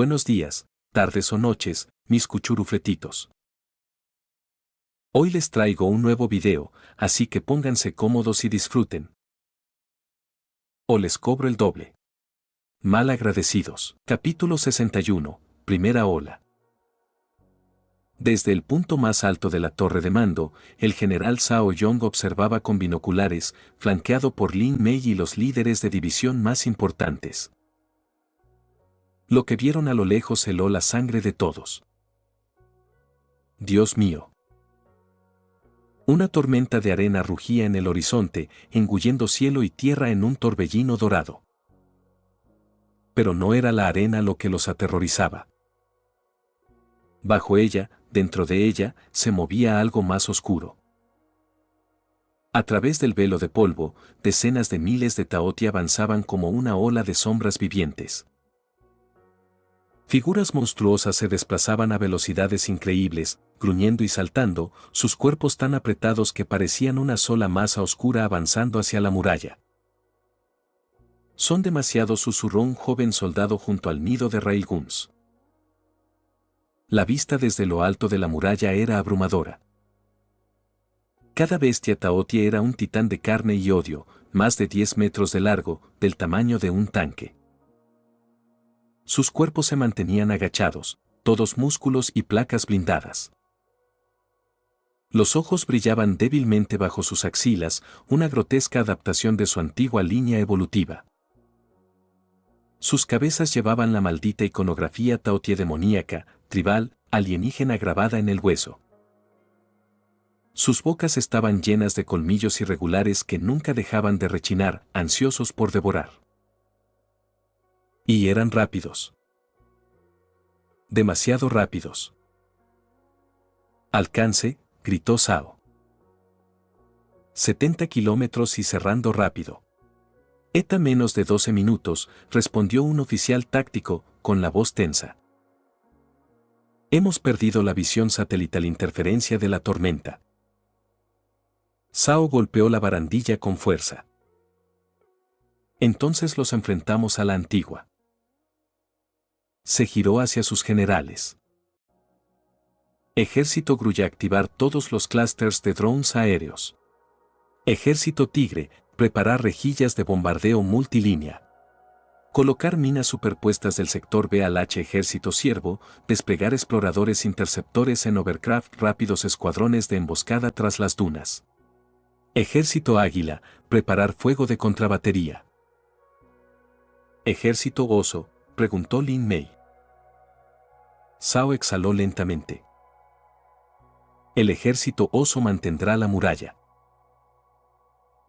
Buenos días, tardes o noches, mis cuchurufletitos. Hoy les traigo un nuevo video, así que pónganse cómodos y disfruten. O les cobro el doble. Mal agradecidos. Capítulo 61, Primera ola. Desde el punto más alto de la torre de mando, el general Zhao Yong observaba con binoculares, flanqueado por Lin Mei y los líderes de división más importantes. Lo que vieron a lo lejos heló la sangre de todos. Dios mío. Una tormenta de arena rugía en el horizonte, engullendo cielo y tierra en un torbellino dorado. Pero no era la arena lo que los aterrorizaba. Bajo ella, dentro de ella, se movía algo más oscuro. A través del velo de polvo, decenas de miles de Taoti avanzaban como una ola de sombras vivientes. Figuras monstruosas se desplazaban a velocidades increíbles, gruñendo y saltando, sus cuerpos tan apretados que parecían una sola masa oscura avanzando hacia la muralla. Son demasiados, susurró un joven soldado junto al nido de Railguns. La vista desde lo alto de la muralla era abrumadora. Cada bestia Taoti era un titán de carne y odio, más de 10 metros de largo, del tamaño de un tanque. Sus cuerpos se mantenían agachados, todos músculos y placas blindadas. Los ojos brillaban débilmente bajo sus axilas, una grotesca adaptación de su antigua línea evolutiva. Sus cabezas llevaban la maldita iconografía Taoti demoníaca, tribal, alienígena grabada en el hueso. Sus bocas estaban llenas de colmillos irregulares que nunca dejaban de rechinar, ansiosos por devorar. Y eran rápidos. Demasiado rápidos. Alcance, gritó Zhao. 70 kilómetros y cerrando rápido. Eta menos de 12 minutos, respondió un oficial táctico, con la voz tensa. Hemos perdido la visión satelital, interferencia de la tormenta. Zhao golpeó la barandilla con fuerza. Entonces los enfrentamos a la antigua. Se giró hacia sus generales. Ejército Grulla, activar todos los clústeres de drones aéreos. Ejército Tigre, preparar rejillas de bombardeo multilínea. Colocar minas superpuestas del sector B al H. Ejército Ciervo, desplegar exploradores interceptores en Overcraft, rápidos escuadrones de emboscada tras las dunas. Ejército Águila, preparar fuego de contrabatería. Ejército Oso, preguntó Lin Mei. Zhao exhaló lentamente. El ejército Oso mantendrá la muralla.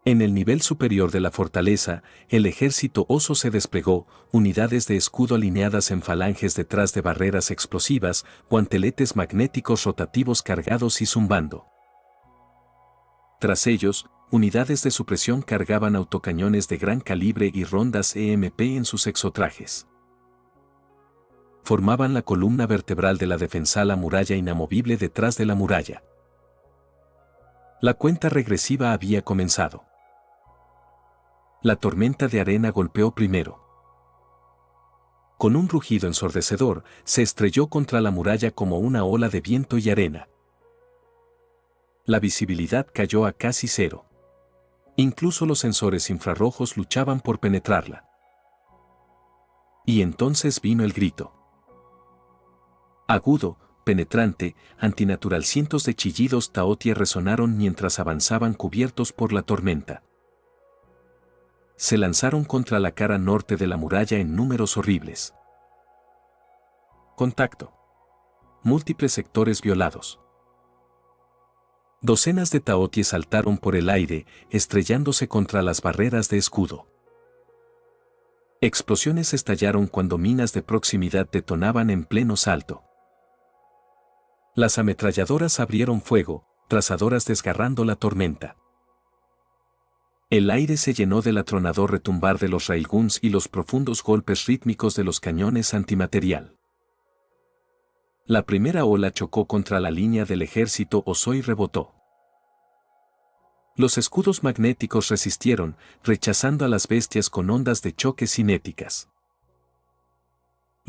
En el nivel superior de la fortaleza, el ejército Oso se desplegó, unidades de escudo alineadas en falanges detrás de barreras explosivas, guanteletes magnéticos rotativos cargados y zumbando. Tras ellos, unidades de supresión cargaban autocañones de gran calibre y rondas EMP en sus exotrajes. Formaban la columna vertebral de la defensa, la muralla inamovible detrás de la muralla. La cuenta regresiva había comenzado. La tormenta de arena golpeó primero. Con un rugido ensordecedor, se estrelló contra la muralla como una ola de viento y arena. La visibilidad cayó a casi cero. Incluso los sensores infrarrojos luchaban por penetrarla. Y entonces vino el grito. Agudo, penetrante, antinatural. Cientos de chillidos Taoti resonaron mientras avanzaban cubiertos por la tormenta. Se lanzaron contra la cara norte de la muralla en números horribles. Contacto. Múltiples sectores violados. Docenas de Taoti saltaron por el aire, estrellándose contra las barreras de escudo. Explosiones estallaron cuando minas de proximidad detonaban en pleno salto. Las ametralladoras abrieron fuego, trazadoras desgarrando la tormenta. El aire se llenó del atronador retumbar de los railguns y los profundos golpes rítmicos de los cañones antimaterial. La primera ola chocó contra la línea del ejército Oso y rebotó. Los escudos magnéticos resistieron, rechazando a las bestias con ondas de choque cinéticas.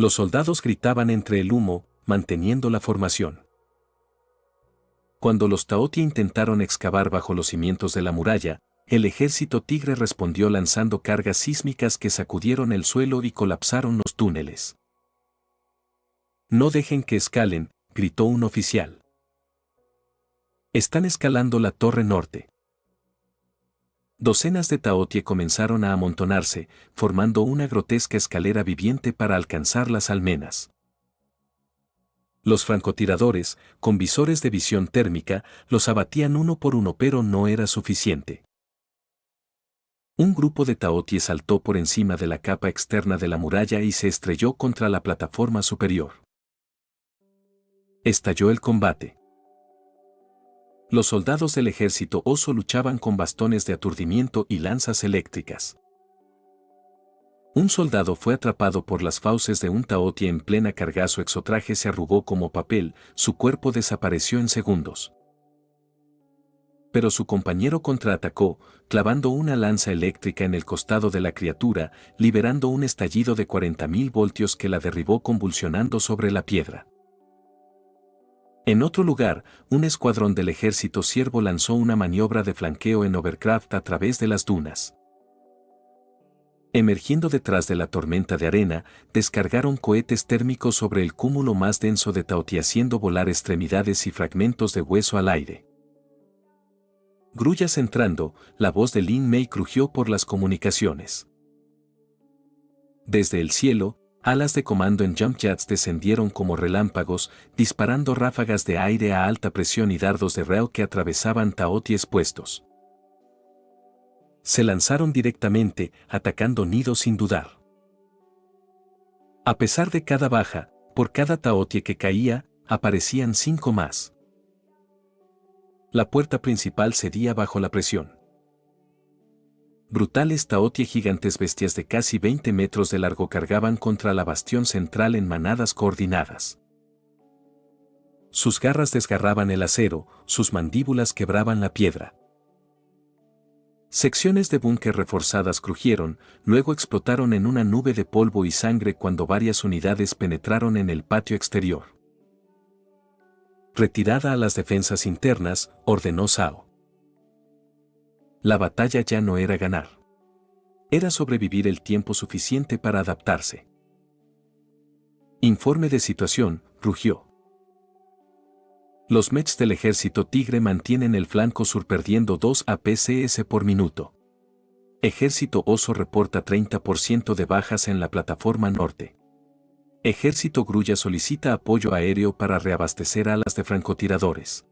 Los soldados gritaban entre el humo, manteniendo la formación. Cuando los Taotia intentaron excavar bajo los cimientos de la muralla, el ejército tigre respondió lanzando cargas sísmicas que sacudieron el suelo y colapsaron los túneles. «No dejen que escalen», gritó un oficial. «Están escalando la torre norte». Docenas de Taotie comenzaron a amontonarse, formando una grotesca escalera viviente para alcanzar las almenas. Los francotiradores, con visores de visión térmica, los abatían uno por uno, pero no era suficiente. Un grupo de Taotie saltó por encima de la capa externa de la muralla y se estrelló contra la plataforma superior. Estalló el combate. Los soldados del ejército oso luchaban con bastones de aturdimiento y lanzas eléctricas. Un soldado fue atrapado por las fauces de un Taotie en plena carga, su exotraje se arrugó como papel, su cuerpo desapareció en segundos. Pero su compañero contraatacó, clavando una lanza eléctrica en el costado de la criatura, liberando un estallido de 40.000 voltios que la derribó convulsionando sobre la piedra. En otro lugar, un escuadrón del ejército siervo lanzó una maniobra de flanqueo en Overcraft a través de las dunas. Emergiendo detrás de la tormenta de arena, descargaron cohetes térmicos sobre el cúmulo más denso de Taotie, haciendo volar extremidades y fragmentos de hueso al aire. Grullas entrando, la voz de Lin Mei crujió por las comunicaciones. Desde el cielo, alas de comando en jump jets descendieron como relámpagos, disparando ráfagas de aire a alta presión y dardos de reo que atravesaban Taoties puestos. Se lanzaron directamente, atacando nidos sin dudar. A pesar de cada baja, por cada Taotie que caía, aparecían 5 más. La puerta principal cedía bajo la presión. Brutales Taotie, gigantes bestias de casi 20 metros de largo, cargaban contra la bastión central en manadas coordinadas. Sus garras desgarraban el acero, sus mandíbulas quebraban la piedra. Secciones de búnker reforzadas crujieron, luego explotaron en una nube de polvo y sangre cuando varias unidades penetraron en el patio exterior. «Retirada a las defensas internas», ordenó Zhao. La batalla ya no era ganar. Era sobrevivir el tiempo suficiente para adaptarse. «Informe de situación», rugió. Los mechs del ejército tigre mantienen el flanco sur perdiendo 2 APCS por minuto. Ejército oso reporta 30% de bajas en la plataforma norte. Ejército grulla solicita apoyo aéreo para reabastecer alas de francotiradores.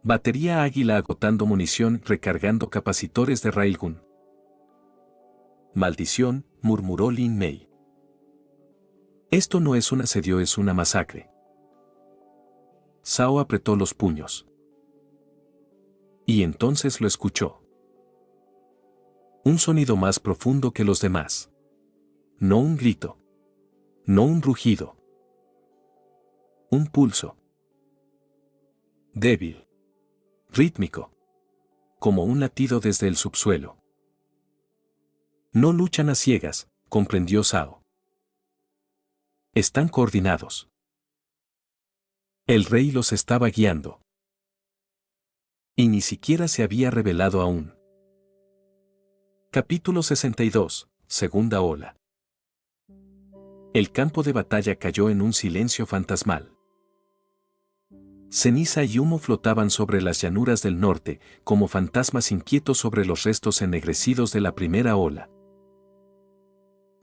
Batería águila agotando munición, recargando capacitores de railgun. «Maldición», murmuró Lin Mei. «Esto no es un asedio, es una masacre». Zhao apretó los puños. Y entonces lo escuchó. Un sonido más profundo que los demás. No un grito. No un rugido. Un pulso. Débil. Rítmico. Como un latido desde el subsuelo. No luchan a ciegas, comprendió Zhao. Están coordinados. El rey los estaba guiando. Y ni siquiera se había revelado aún. Capítulo 62, segunda ola. El campo de batalla cayó en un silencio fantasmal. Ceniza y humo flotaban sobre las llanuras del norte, como fantasmas inquietos sobre los restos ennegrecidos de la primera ola.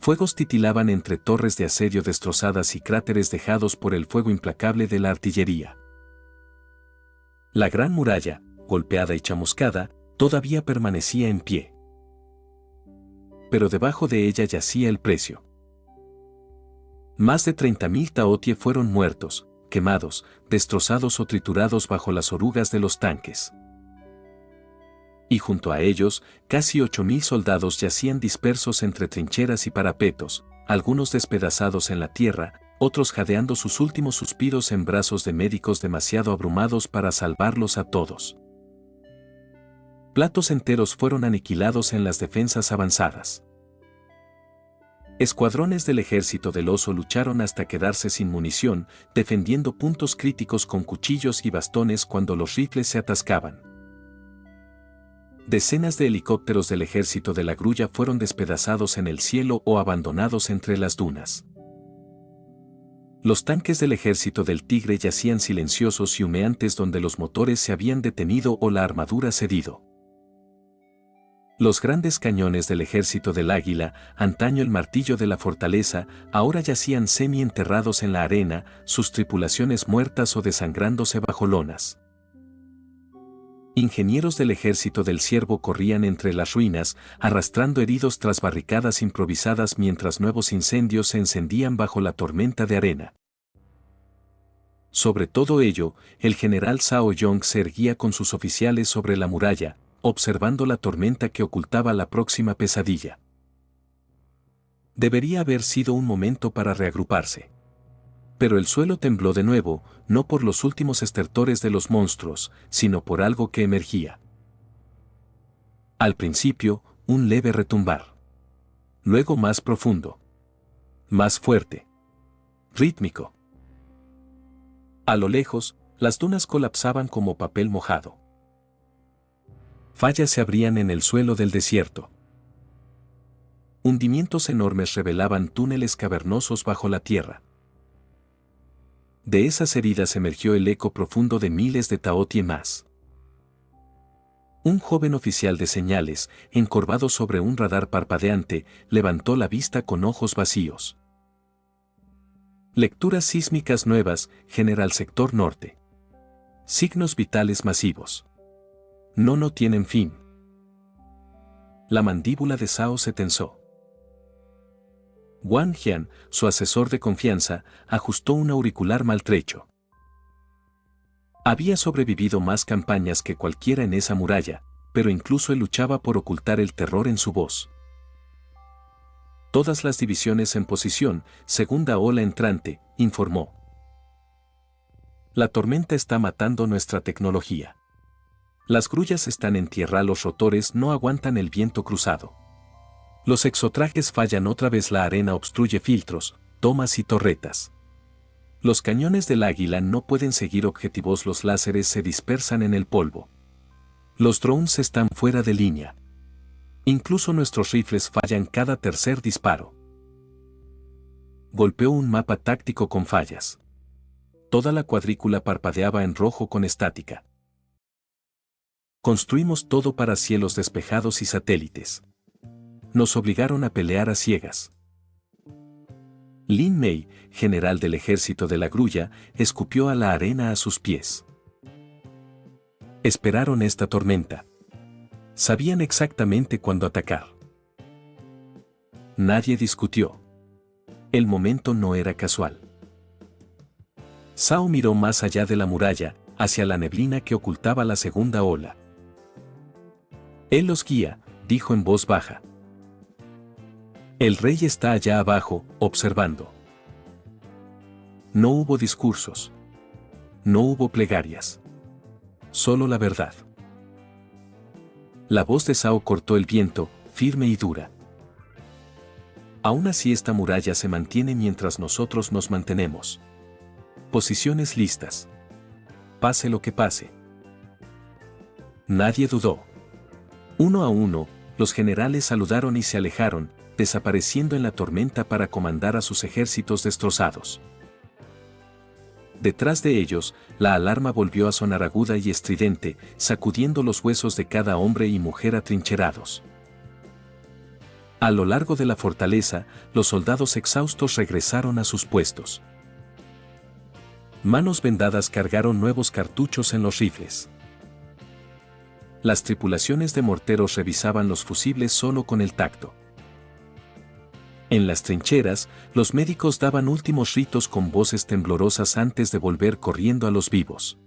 Fuegos titilaban entre torres de asedio destrozadas y cráteres dejados por el fuego implacable de la artillería. La gran muralla, golpeada y chamuscada, todavía permanecía en pie. Pero debajo de ella yacía el precio. Más de 30.000 Taotie fueron muertos, quemados, destrozados o triturados bajo las orugas de los tanques. Y junto a ellos, casi 8.000 soldados yacían dispersos entre trincheras y parapetos, algunos despedazados en la tierra, otros jadeando sus últimos suspiros en brazos de médicos demasiado abrumados para salvarlos a todos. Platos enteros fueron aniquilados en las defensas avanzadas. Escuadrones del ejército del oso lucharon hasta quedarse sin munición, defendiendo puntos críticos con cuchillos y bastones cuando los rifles se atascaban. Decenas de helicópteros del ejército de la grulla fueron despedazados en el cielo o abandonados entre las dunas. Los tanques del ejército del tigre yacían silenciosos y humeantes donde los motores se habían detenido o la armadura cedido. Los grandes cañones del ejército del águila, antaño el martillo de la fortaleza, ahora yacían semi-enterrados en la arena, sus tripulaciones muertas o desangrándose bajo lonas. Ingenieros del ejército del ciervo corrían entre las ruinas, arrastrando heridos tras barricadas improvisadas mientras nuevos incendios se encendían bajo la tormenta de arena. Sobre todo ello, el general Zhao Yong se erguía con sus oficiales sobre la muralla, observando la tormenta que ocultaba la próxima pesadilla. Debería haber sido un momento para reagruparse. Pero el suelo tembló de nuevo, no por los últimos estertores de los monstruos, sino por algo que emergía. Al principio, un leve retumbar. Luego más profundo. Más fuerte. Rítmico. A lo lejos, las dunas colapsaban como papel mojado. Fallas se abrían en el suelo del desierto. Hundimientos enormes revelaban túneles cavernosos bajo la tierra. De esas heridas emergió el eco profundo de miles de Taotie más. Un joven oficial de señales, encorvado sobre un radar parpadeante, levantó la vista con ojos vacíos. Lecturas sísmicas nuevas, General Sector Norte. Signos vitales masivos. No tienen fin. La mandíbula de Zhao se tensó. Wang Jian, su asesor de confianza, ajustó un auricular maltrecho. Había sobrevivido más campañas que cualquiera en esa muralla, pero incluso él luchaba por ocultar el terror en su voz. Todas las divisiones en posición, segunda ola entrante, informó. La tormenta está matando nuestra tecnología. Las grullas están en tierra, los rotores no aguantan el viento cruzado. Los exotrajes fallan otra vez, la arena obstruye filtros, tomas y torretas. Los cañones del águila no pueden seguir objetivos, los láseres se dispersan en el polvo. Los drones están fuera de línea. Incluso nuestros rifles fallan cada tercer disparo. Golpeó un mapa táctico con fallas. Toda la cuadrícula parpadeaba en rojo con estática. Construimos todo para cielos despejados y satélites. Nos obligaron a pelear a ciegas. Lin Mei, general del ejército de la grulla, escupió a la arena a sus pies. Esperaron esta tormenta. Sabían exactamente cuándo atacar. Nadie discutió. El momento no era casual. Zhao miró más allá de la muralla, hacia la neblina que ocultaba la segunda ola. Él los guía, dijo en voz baja. El rey está allá abajo, observando. No hubo discursos. No hubo plegarias. Solo la verdad. La voz de Zhao cortó el viento, firme y dura. Aún así esta muralla se mantiene mientras nosotros nos mantenemos. Posiciones listas. Pase lo que pase. Nadie dudó. Uno a uno, los generales saludaron y se alejaron, desapareciendo en la tormenta para comandar a sus ejércitos destrozados. Detrás de ellos, la alarma volvió a sonar aguda y estridente, sacudiendo los huesos de cada hombre y mujer atrincherados. A lo largo de la fortaleza, los soldados exhaustos regresaron a sus puestos. Manos vendadas cargaron nuevos cartuchos en los rifles. Las tripulaciones de morteros revisaban los fusibles solo con el tacto. En las trincheras, los médicos daban últimos ritos con voces temblorosas antes de volver corriendo a los vivos.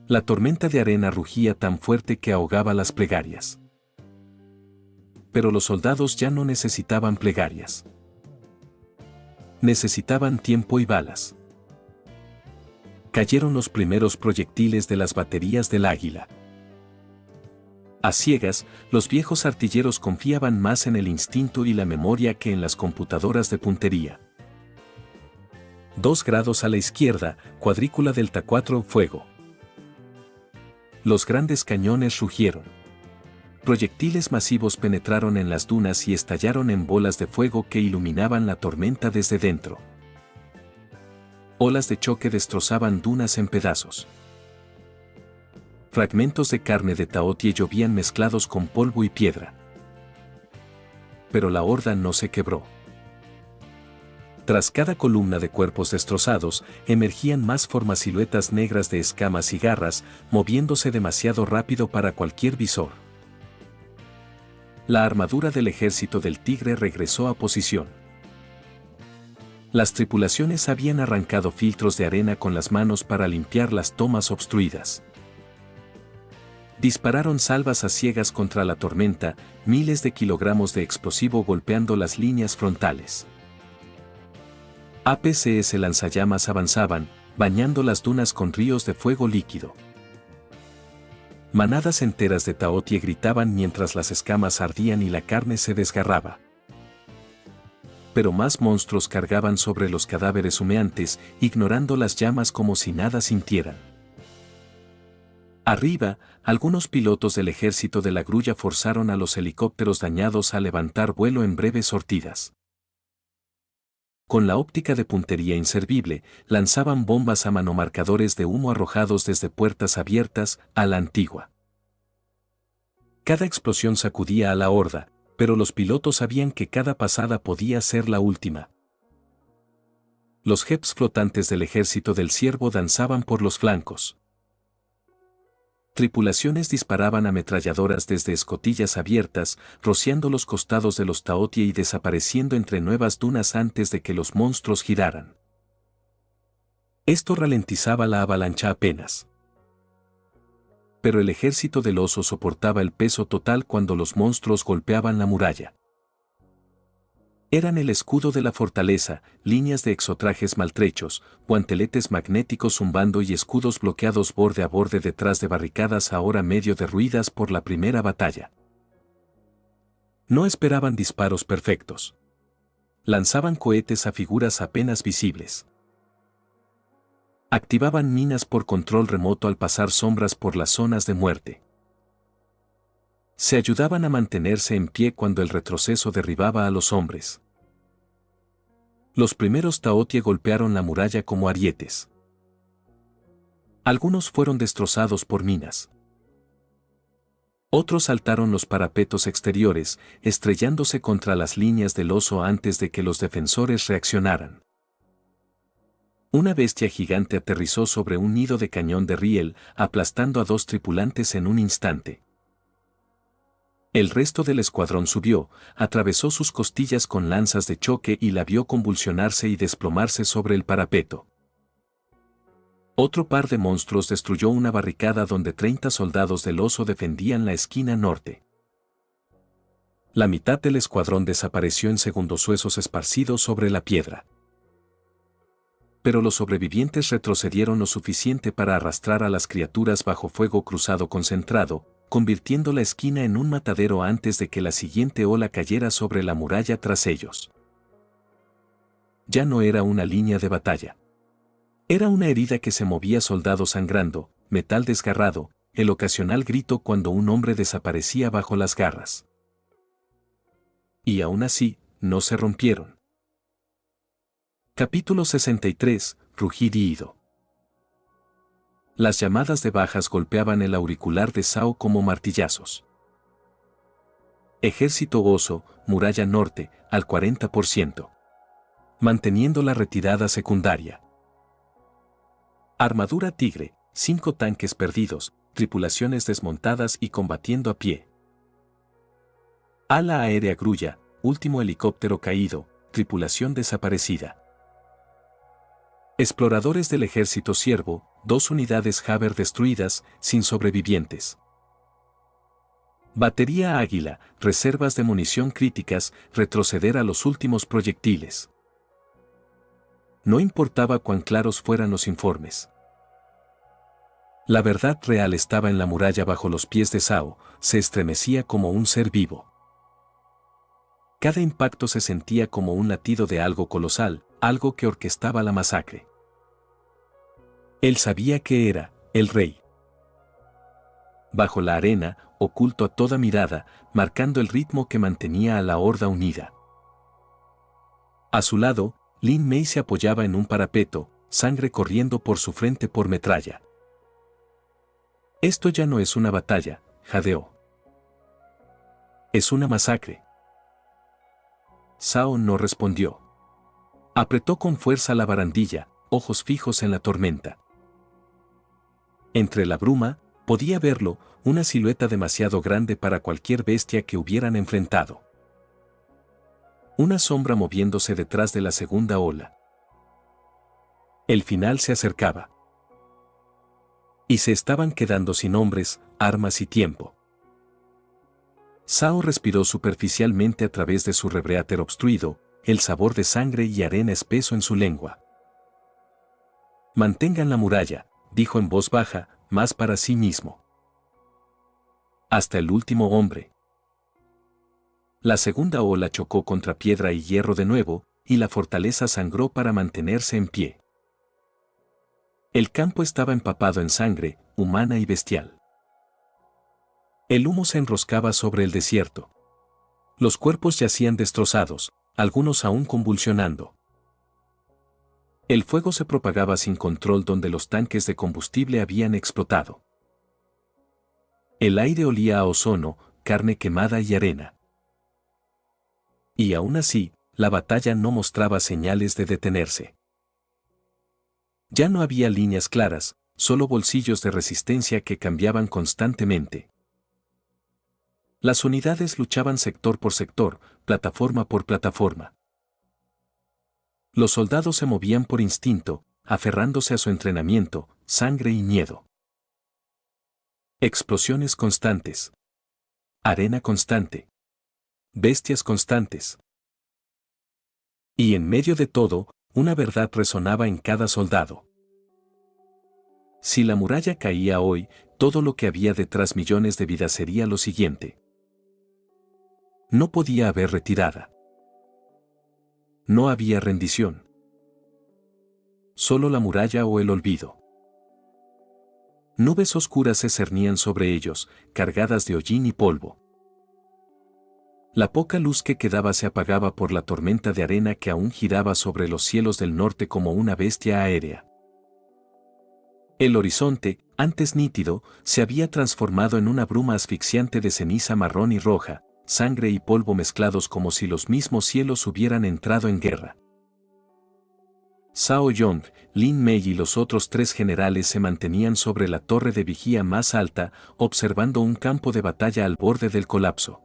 La tormenta de arena rugía tan fuerte que ahogaba las plegarias. Pero los soldados ya no necesitaban plegarias. Necesitaban tiempo y balas. Cayeron los primeros proyectiles de las baterías del águila. A ciegas, los viejos artilleros confiaban más en el instinto y la memoria que en las computadoras de puntería. 2 grados a la izquierda, cuadrícula delta 4, fuego. Los grandes cañones rugieron. Proyectiles masivos penetraron en las dunas y estallaron en bolas de fuego que iluminaban la tormenta desde dentro. Olas de choque destrozaban dunas en pedazos. Fragmentos de carne de taotie llovían mezclados con polvo y piedra. Pero la horda no se quebró. Tras cada columna de cuerpos destrozados, emergían más formas, siluetas negras de escamas y garras, moviéndose demasiado rápido para cualquier visor. La armadura del ejército del Tigre regresó a posición. Las tripulaciones habían arrancado filtros de arena con las manos para limpiar las tomas obstruidas. Dispararon salvas a ciegas contra la tormenta, miles de kilogramos de explosivo golpeando las líneas frontales. APCS lanzallamas avanzaban, bañando las dunas con ríos de fuego líquido. Manadas enteras de taotie gritaban mientras las escamas ardían y la carne se desgarraba. Pero más monstruos cargaban sobre los cadáveres humeantes, ignorando las llamas como si nada sintieran. Arriba, algunos pilotos del ejército de la grulla forzaron a los helicópteros dañados a levantar vuelo en breves sortidas. Con la óptica de puntería inservible, lanzaban bombas a mano, marcadores de humo arrojados desde puertas abiertas, a la antigua. Cada explosión sacudía a la horda, pero los pilotos sabían que cada pasada podía ser la última. Los jeeps flotantes del ejército del Ciervo danzaban por los flancos. Tripulaciones disparaban ametralladoras desde escotillas abiertas, rociando los costados de los taotie y desapareciendo entre nuevas dunas antes de que los monstruos giraran. Esto ralentizaba la avalancha apenas. Pero el ejército del oso soportaba el peso total cuando los monstruos golpeaban la muralla. Eran el escudo de la fortaleza, líneas de exotrajes maltrechos, guanteletes magnéticos zumbando y escudos bloqueados borde a borde detrás de barricadas ahora medio derruidas por la primera batalla. No esperaban disparos perfectos. Lanzaban cohetes a figuras apenas visibles. Activaban minas por control remoto al pasar sombras por las zonas de muerte. Se ayudaban a mantenerse en pie cuando el retroceso derribaba a los hombres. Los primeros taotie golpearon la muralla como arietes. Algunos fueron destrozados por minas. Otros saltaron los parapetos exteriores, estrellándose contra las líneas del oso antes de que los defensores reaccionaran. Una bestia gigante aterrizó sobre un nido de cañón de riel, aplastando a 2 tripulantes en un instante. El resto del escuadrón subió, atravesó sus costillas con lanzas de choque y la vio convulsionarse y desplomarse sobre el parapeto. Otro par de monstruos destruyó una barricada donde 30 soldados del oso defendían la esquina norte. La mitad del escuadrón desapareció en segundos, huesos esparcidos sobre la piedra. Pero los sobrevivientes retrocedieron lo suficiente para arrastrar a las criaturas bajo fuego cruzado concentrado, convirtiendo la esquina en un matadero antes de que la siguiente ola cayera sobre la muralla tras ellos. Ya no era una línea de batalla. Era una herida que se movía, soldados sangrando, metal desgarrado, el ocasional grito cuando un hombre desaparecía bajo las garras. Y aún así, no se rompieron. Capítulo 63, Rugir y Ido. Las llamadas de bajas golpeaban el auricular de Sao como martillazos. Ejército oso, muralla norte, al 40%. Manteniendo la retirada secundaria. Armadura Tigre, 5 tanques perdidos, tripulaciones desmontadas y combatiendo a pie. Ala aérea Grulla, último helicóptero caído, tripulación desaparecida. Exploradores del ejército Ciervo, 2 unidades Haber destruidas, sin sobrevivientes. Batería Águila, reservas de munición críticas, retroceder a los últimos proyectiles. No importaba cuán claros fueran los informes. La verdad real estaba en la muralla bajo los pies de Zhao, se estremecía como un ser vivo. Cada impacto se sentía como un latido de algo colosal, algo que orquestaba la masacre. Él sabía que era el rey. Bajo la arena, oculto a toda mirada, marcando el ritmo que mantenía a la horda unida. A su lado, Lin Mei se apoyaba en un parapeto, sangre corriendo por su frente por metralla. Esto ya no es una batalla, jadeó. Es una masacre. Zhao no respondió. Apretó con fuerza la barandilla, ojos fijos en la tormenta. Entre la bruma, podía verlo, una silueta demasiado grande para cualquier bestia que hubieran enfrentado. Una sombra moviéndose detrás de la segunda ola. El final se acercaba. Y se estaban quedando sin hombres, armas y tiempo. Zhao respiró superficialmente a través de su rebreáter obstruido, el sabor de sangre y arena espeso en su lengua. Mantengan la muralla, dijo en voz baja, más para sí mismo. Hasta el último hombre. La segunda ola chocó contra piedra y hierro de nuevo, y la fortaleza sangró para mantenerse en pie. El campo estaba empapado en sangre, humana y bestial. El humo se enroscaba sobre el desierto. Los cuerpos yacían destrozados, algunos aún convulsionando. El fuego se propagaba sin control donde los tanques de combustible habían explotado. El aire olía a ozono, carne quemada y arena. Y aún así, la batalla no mostraba señales de detenerse. Ya no había líneas claras, solo bolsillos de resistencia que cambiaban constantemente. Las unidades luchaban sector por sector, plataforma por plataforma. Los soldados se movían por instinto, aferrándose a su entrenamiento, sangre y miedo. Explosiones constantes. Arena constante. Bestias constantes. Y en medio de todo, una verdad resonaba en cada soldado. Si la muralla caía hoy, todo lo que había detrás millones de vidas sería lo siguiente. No podía haber retirada. No había rendición. Solo la muralla o el olvido. Nubes oscuras se cernían sobre ellos, cargadas de hollín y polvo. La poca luz que quedaba se apagaba por la tormenta de arena que aún giraba sobre los cielos del norte como una bestia aérea. El horizonte, antes nítido, se había transformado en una bruma asfixiante de ceniza marrón y roja, sangre y polvo mezclados como si los mismos cielos hubieran entrado en guerra. Zhao Yong, Lin Mei y los otros 3 generales se mantenían sobre la torre de vigía más alta, observando un campo de batalla al borde del colapso.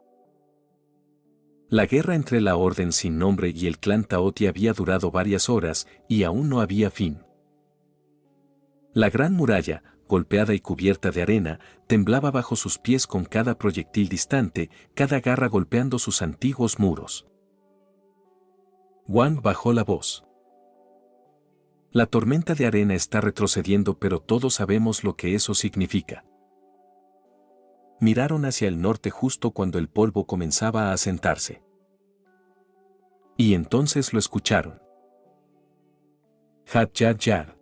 La guerra entre la Orden sin nombre y el clan Taoti había durado varias horas, y aún no había fin. La gran muralla, golpeada y cubierta de arena, temblaba bajo sus pies con cada proyectil distante, cada garra golpeando sus antiguos muros. Wang bajó la voz. La tormenta de arena está retrocediendo, pero todos sabemos lo que eso significa. Miraron hacia el norte justo cuando el polvo comenzaba a asentarse. Y entonces lo escucharon. Hat yar yar.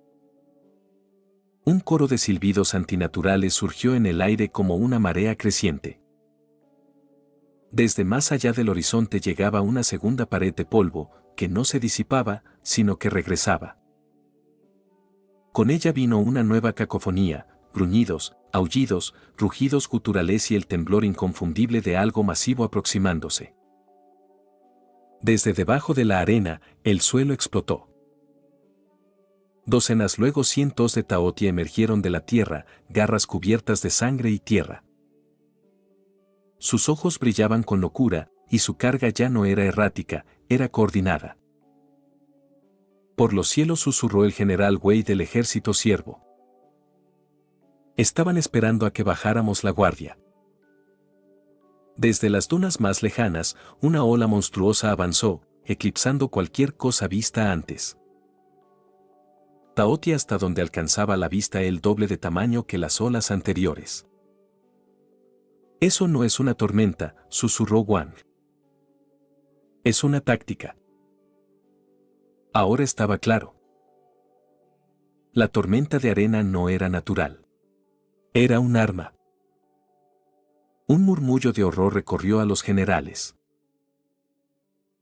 Un coro de silbidos antinaturales surgió en el aire como una marea creciente. Desde más allá del horizonte llegaba una segunda pared de polvo, que no se disipaba, sino que regresaba. Con ella vino una nueva cacofonía, gruñidos, aullidos, rugidos guturales y el temblor inconfundible de algo masivo aproximándose. Desde debajo de la arena, el suelo explotó. Docenas, luego cientos de Taoti emergieron de la tierra, garras cubiertas de sangre y tierra. Sus ojos brillaban con locura, y su carga ya no era errática, era coordinada. Por los cielos susurró el general Wei del ejército siervo. Estaban esperando a que bajáramos la guardia. Desde las dunas más lejanas, una ola monstruosa avanzó, eclipsando cualquier cosa vista antes. Taotie hasta donde alcanzaba la vista el doble de tamaño que las olas anteriores. Eso no es una tormenta, susurró Wang. Es una táctica. Ahora estaba claro. La tormenta de arena no era natural. Era un arma. Un murmullo de horror recorrió a los generales.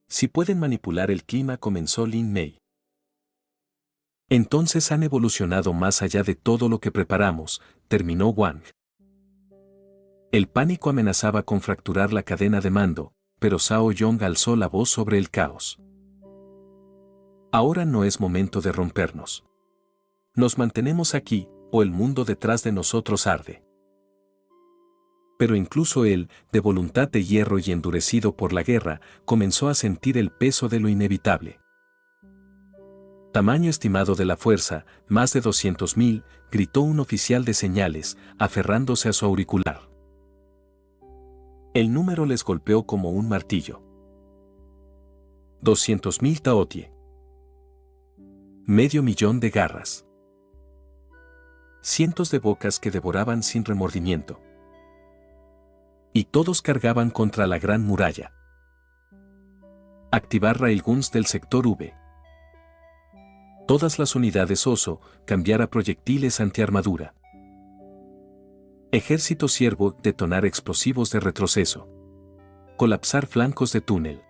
Si pueden manipular el clima, comenzó Lin Mei. Entonces han evolucionado más allá de todo lo que preparamos, terminó Wang. El pánico amenazaba con fracturar la cadena de mando, pero Zhao Yong alzó la voz sobre el caos. Ahora no es momento de rompernos. Nos mantenemos aquí, o el mundo detrás de nosotros arde. Pero incluso él, de voluntad de hierro y endurecido por la guerra, comenzó a sentir el peso de lo inevitable. Tamaño estimado de la fuerza, más de 200.000, gritó un oficial de señales, aferrándose a su auricular. El número les golpeó como un martillo. 200.000 Taotie. 500.000 de garras. Cientos de bocas que devoraban sin remordimiento. Y todos cargaban contra la gran muralla. Activar railguns del sector V. Todas las unidades oso, cambiar a proyectiles antiarmadura. Ejército Ciervo, detonar explosivos de retroceso. Colapsar flancos de túnel.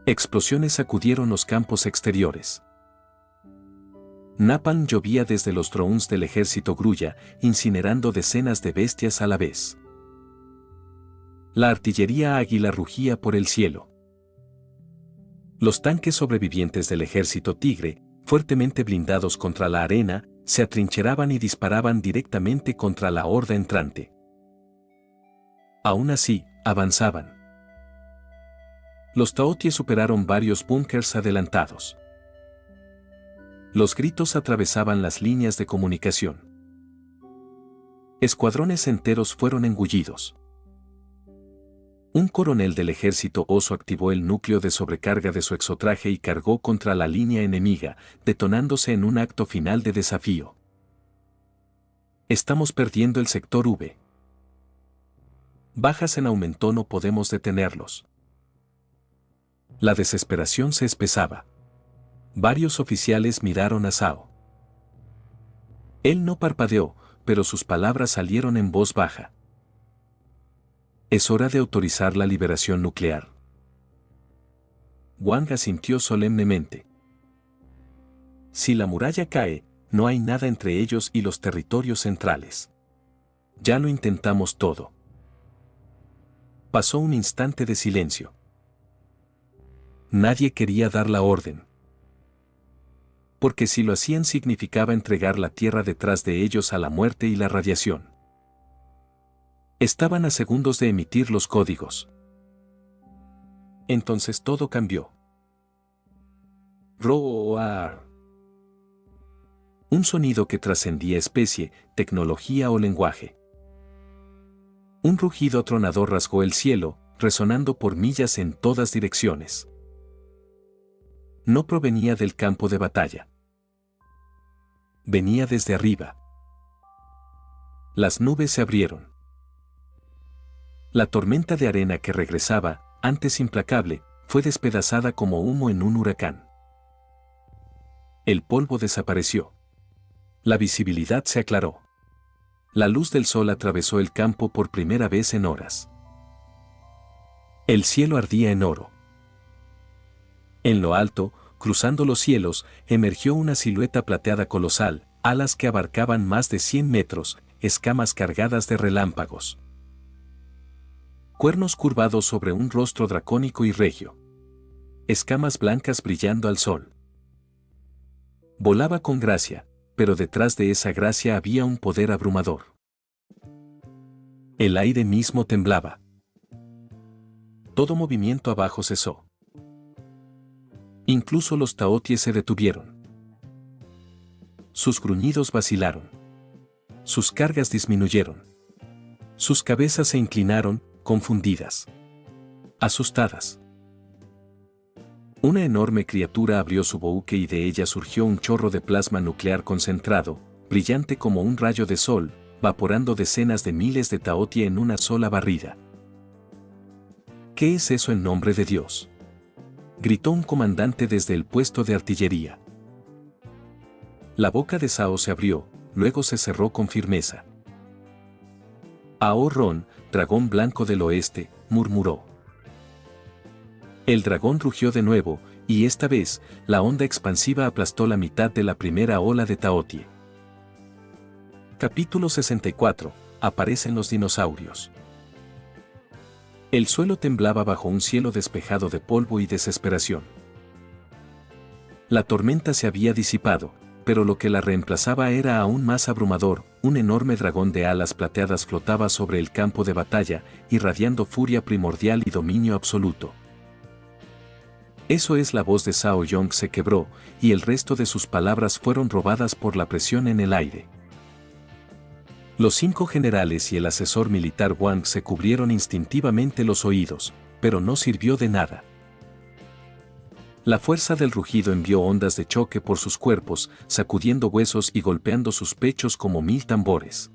Explosiones sacudieron los campos exteriores. Napalm llovía desde los drones del ejército Grulla, incinerando decenas de bestias a la vez. La artillería águila rugía por el cielo. Los tanques sobrevivientes del ejército Tigre, fuertemente blindados contra la arena, se atrincheraban y disparaban directamente contra la horda entrante. Aún así, avanzaban. Los Taotie superaron varios búnkers adelantados. Los gritos atravesaban las líneas de comunicación. Escuadrones enteros fueron engullidos. Un coronel del ejército oso activó el núcleo de sobrecarga de su exotraje y cargó contra la línea enemiga, detonándose en un acto final de desafío. Estamos perdiendo el sector V. Bajas en aumento, no podemos detenerlos. La desesperación se espesaba. Varios oficiales miraron a Zhao. Él no parpadeó, pero sus palabras salieron en voz baja. Es hora de autorizar la liberación nuclear. Wang asintió solemnemente. Si la muralla cae, no hay nada entre ellos y los territorios centrales. Ya lo intentamos todo. Pasó un instante de silencio. Nadie quería dar la orden. Porque si lo hacían significaba entregar la tierra detrás de ellos a la muerte y la radiación. Estaban a segundos de emitir los códigos. Entonces todo cambió. Roar. Un sonido que trascendía especie, tecnología o lenguaje. Un rugido atronador rasgó el cielo, resonando por millas en todas direcciones. No provenía del campo de batalla. Venía desde arriba. Las nubes se abrieron. La tormenta de arena que regresaba, antes implacable, fue despedazada como humo en un huracán. El polvo desapareció. La visibilidad se aclaró. La luz del sol atravesó el campo por primera vez en horas. El cielo ardía en oro. En lo alto, cruzando los cielos, emergió una silueta plateada colosal, alas que abarcaban más de 100 metros, escamas cargadas de relámpagos. Cuernos curvados sobre un rostro dracónico y regio. Escamas blancas brillando al sol. Volaba con gracia, pero detrás de esa gracia había un poder abrumador. El aire mismo temblaba. Todo movimiento abajo cesó. Incluso los Taotie se detuvieron. Sus gruñidos vacilaron. Sus cargas disminuyeron. Sus cabezas se inclinaron, confundidas. Asustadas. Una enorme criatura abrió su boca y de ella surgió un chorro de plasma nuclear concentrado, brillante como un rayo de sol, vaporando decenas de miles de taotie en una sola barrida. ¿Qué es eso en nombre de Dios?, gritó un comandante desde el puesto de artillería. La boca de Sao se abrió, luego se cerró con firmeza. Ao-Ron, dragón blanco del oeste, murmuró. El dragón rugió de nuevo, y esta vez, la onda expansiva aplastó la mitad de la primera ola de taotie. Capítulo 64. Aparecen los dinosaurios. El suelo temblaba bajo un cielo despejado de polvo y desesperación. La tormenta se había disipado, pero lo que la reemplazaba era aún más abrumador. Un enorme dragón de alas plateadas flotaba sobre el campo de batalla, irradiando furia primordial y dominio absoluto. Eso es. La voz de Sao Yong se quebró, y el resto de sus palabras fueron robadas por la presión en el aire. Los 5 generales y el asesor militar Wang se cubrieron instintivamente los oídos, pero no sirvió de nada. La fuerza del rugido envió ondas de choque por sus cuerpos, sacudiendo huesos y golpeando sus pechos como 1000 tambores.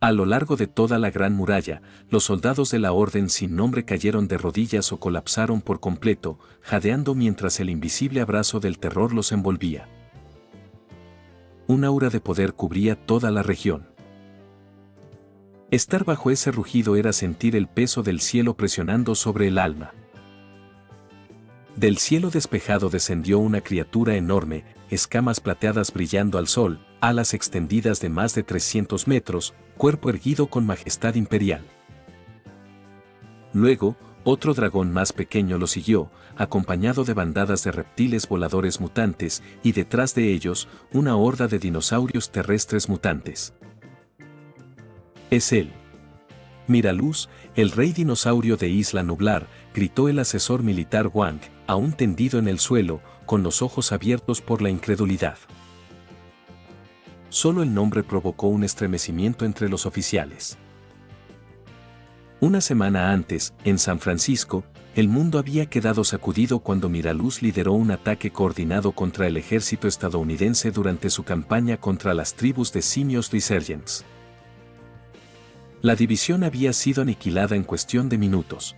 A lo largo de toda la gran muralla, los soldados de la Orden sin nombre cayeron de rodillas o colapsaron por completo, jadeando mientras el invisible abrazo del terror los envolvía. Un aura de poder cubría toda la región. Estar bajo ese rugido era sentir el peso del cielo presionando sobre el alma. Del cielo despejado descendió una criatura enorme, escamas plateadas brillando al sol, alas extendidas de más de 300 metros, cuerpo erguido con majestad imperial. Luego, otro dragón más pequeño lo siguió, acompañado de bandadas de reptiles voladores mutantes, y detrás de ellos, una horda de dinosaurios terrestres mutantes. Es él. Miraluz, el rey dinosaurio de Isla Nublar, gritó el asesor militar Wang, aún tendido en el suelo, con los ojos abiertos por la incredulidad. Solo el nombre provocó un estremecimiento entre los oficiales. Una semana antes, en San Francisco, el mundo había quedado sacudido cuando Miraluz lideró un ataque coordinado contra el ejército estadounidense durante su campaña contra las tribus de simios Resurgents. La división había sido aniquilada en cuestión de minutos.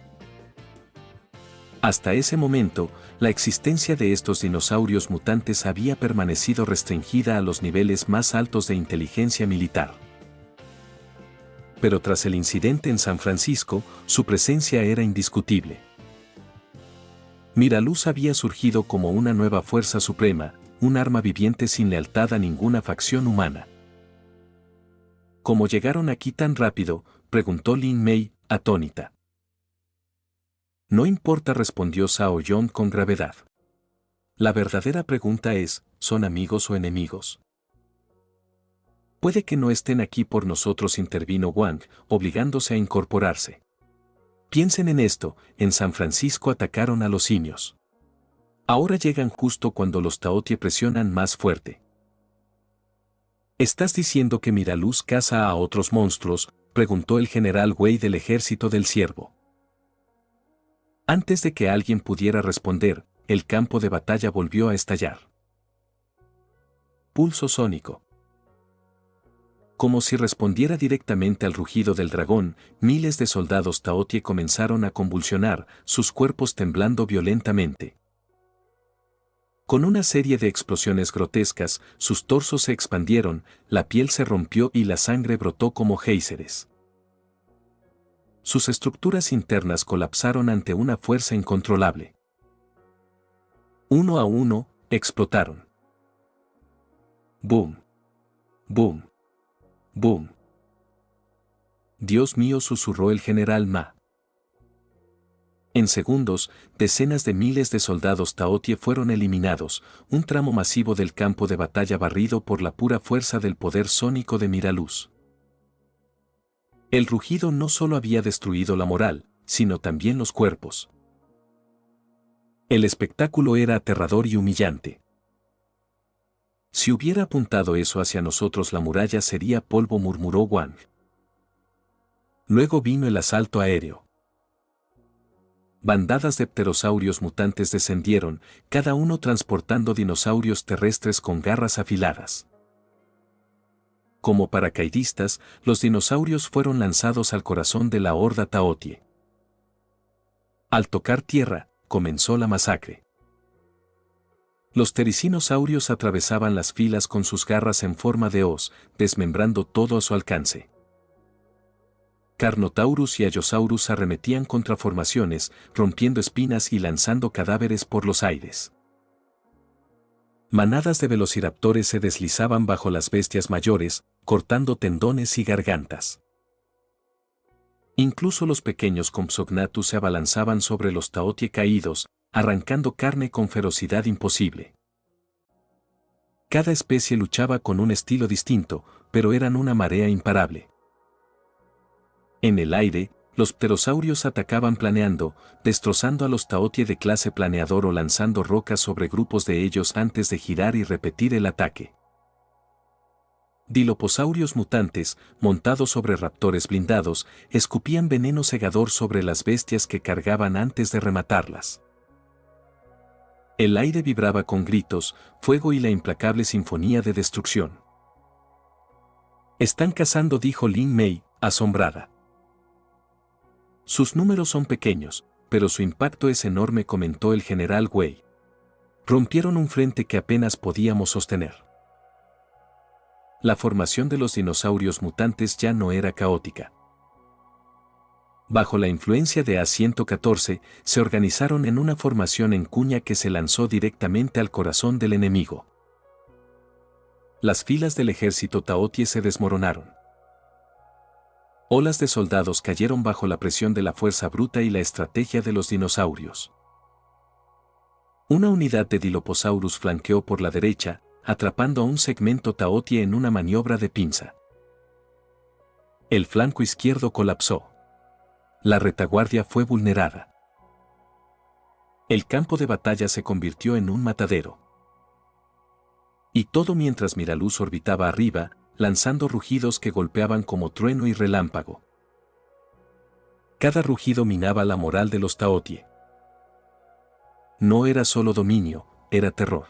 Hasta ese momento, la existencia de estos dinosaurios mutantes había permanecido restringida a los niveles más altos de inteligencia militar. Pero tras el incidente en San Francisco, su presencia era indiscutible. Miraluz había surgido como una nueva fuerza suprema, un arma viviente sin lealtad a ninguna facción humana. ¿Cómo llegaron aquí tan rápido?, preguntó Lin Mei, atónita. No importa, respondió Sao Yong con gravedad. La verdadera pregunta es, ¿son amigos o enemigos? Puede que no estén aquí por nosotros, intervino Wang, obligándose a incorporarse. Piensen en esto, en San Francisco atacaron a los simios. Ahora llegan justo cuando los taotie presionan más fuerte. ¿Estás diciendo que Miraluz caza a otros monstruos?, preguntó el general Wei del ejército del Ciervo. Antes de que alguien pudiera responder, el campo de batalla volvió a estallar. Pulso sónico. Como si respondiera directamente al rugido del dragón, miles de soldados taotie comenzaron a convulsionar, sus cuerpos temblando violentamente. Con una serie de explosiones grotescas, sus torsos se expandieron, la piel se rompió y la sangre brotó como géiseres. Sus estructuras internas colapsaron ante una fuerza incontrolable. Uno a uno, explotaron. ¡Boom! ¡Boom! ¡Boom! Dios mío, susurró el general Ma. En segundos, decenas de miles de soldados taotie fueron eliminados, un tramo masivo del campo de batalla barrido por la pura fuerza del poder sónico de Miraluz. El rugido no solo había destruido la moral, sino también los cuerpos. El espectáculo era aterrador y humillante. Si hubiera apuntado eso hacia nosotros, la muralla sería polvo, murmuró Wang. Luego vino el asalto aéreo. Bandadas de pterosaurios mutantes descendieron, cada uno transportando dinosaurios terrestres con garras afiladas. Como paracaidistas, los dinosaurios fueron lanzados al corazón de la horda Taotie. Al tocar tierra, comenzó la masacre. Los tericinosaurios atravesaban las filas con sus garras en forma de hoz, desmembrando todo a su alcance. Carnotaurus y Allosaurus arremetían contra formaciones, rompiendo espinas y lanzando cadáveres por los aires. Manadas de velociraptores se deslizaban bajo las bestias mayores, cortando tendones y gargantas. Incluso los pequeños Compsognathus se abalanzaban sobre los Taotie caídos, arrancando carne con ferocidad imposible. Cada especie luchaba con un estilo distinto, pero eran una marea imparable. En el aire, los pterosaurios atacaban planeando, destrozando a los Taotie de clase planeador o lanzando rocas sobre grupos de ellos antes de girar y repetir el ataque. Diloposaurios mutantes, montados sobre raptores blindados, escupían veneno cegador sobre las bestias que cargaban antes de rematarlas. El aire vibraba con gritos, fuego y la implacable sinfonía de destrucción. «Están cazando», dijo Lin Mei, asombrada. «Sus números son pequeños, pero su impacto es enorme», comentó el general Wei. «Rompieron un frente que apenas podíamos sostener». La formación de los dinosaurios mutantes ya no era caótica. Bajo la influencia de A-114, se organizaron en una formación en cuña que se lanzó directamente al corazón del enemigo. Las filas del ejército Taotie se desmoronaron. Olas de soldados cayeron bajo la presión de la fuerza bruta y la estrategia de los dinosaurios. Una unidad de Dilophosaurus flanqueó por la derecha, atrapando a un segmento Taotie en una maniobra de pinza. El flanco izquierdo colapsó. La retaguardia fue vulnerada. El campo de batalla se convirtió en un matadero. Y todo mientras Miraluz orbitaba arriba, lanzando rugidos que golpeaban como trueno y relámpago. Cada rugido minaba la moral de los Taotie. No era solo dominio, era terror.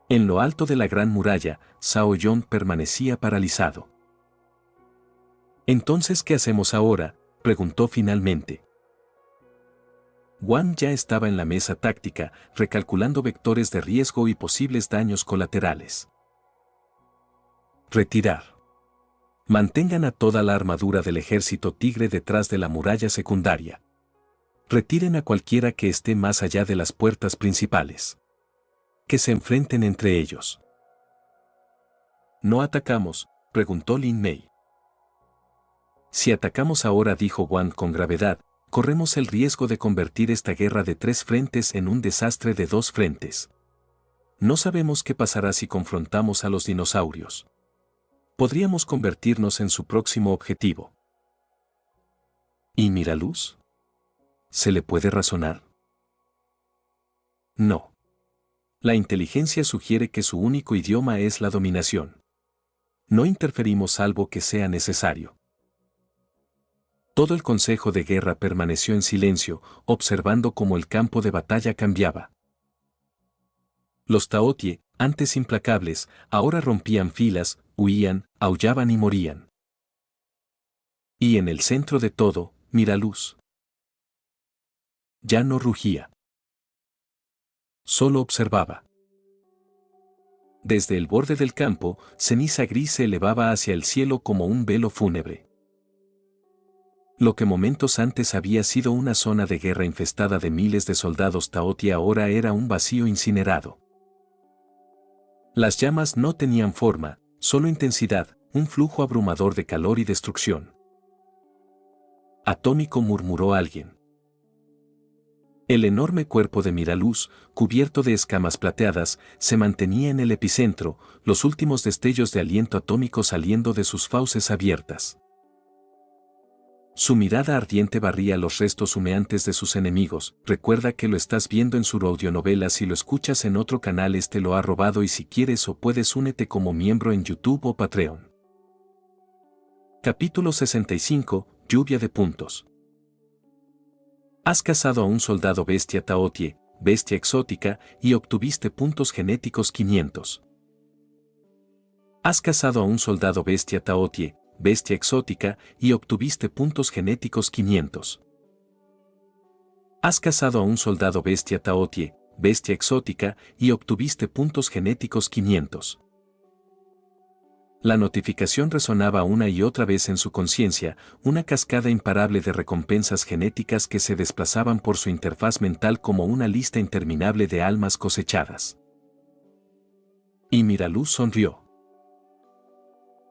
En lo alto de la gran muralla, Zhao Yun permanecía paralizado. «¿Entonces qué hacemos ahora?», preguntó finalmente. Wang ya estaba en la mesa táctica, recalculando vectores de riesgo y posibles daños colaterales. «Retirar. Mantengan a toda la armadura del ejército tigre detrás de la muralla secundaria. Retiren a cualquiera que esté más allá de las puertas principales. Que se enfrenten entre ellos». «¿No atacamos?», preguntó Lin Mei. «Si atacamos ahora», dijo Wang con gravedad, «corremos el riesgo de convertir esta guerra de 3 frentes en un desastre de 2 frentes. No sabemos qué pasará si confrontamos a los dinosaurios. Podríamos convertirnos en su próximo objetivo». ¿Y Miraluz? ¿Se le puede razonar? No. La inteligencia sugiere que su único idioma es la dominación. No interferimos salvo que sea necesario. Todo el consejo de guerra permaneció en silencio, observando cómo el campo de batalla cambiaba. Los Taotie, antes implacables, ahora rompían filas, huían, aullaban y morían. Y en el centro de todo, Miraluz. Ya no rugía. Solo observaba. Desde el borde del campo, ceniza gris se elevaba hacia el cielo como un velo fúnebre. Lo que momentos antes había sido una zona de guerra infestada de miles de soldados Taotie ahora era un vacío incinerado. Las llamas no tenían forma, solo intensidad, un flujo abrumador de calor y destrucción. «Atómico», murmuró alguien. El enorme cuerpo de Miraluz, cubierto de escamas plateadas, se mantenía en el epicentro, los últimos destellos de aliento atómico saliendo de sus fauces abiertas. Su mirada ardiente barría los restos humeantes de sus enemigos. «Recuerda que lo estás viendo en su audionovela. Si lo escuchas en otro canal, este lo ha robado, y si quieres o puedes únete como miembro en YouTube o Patreon». Capítulo 65, Lluvia de puntos. Has cazado a un soldado bestia Taotie, bestia exótica, y obtuviste puntos genéticos 500. Has cazado a un soldado bestia Taotie, bestia exótica, y obtuviste puntos genéticos 500. Has cazado a un soldado bestia Taotie, bestia exótica, y obtuviste puntos genéticos 500. La notificación resonaba una y otra vez en su conciencia, una cascada imparable de recompensas genéticas que se desplazaban por su interfaz mental como una lista interminable de almas cosechadas. Y Miraluz sonrió.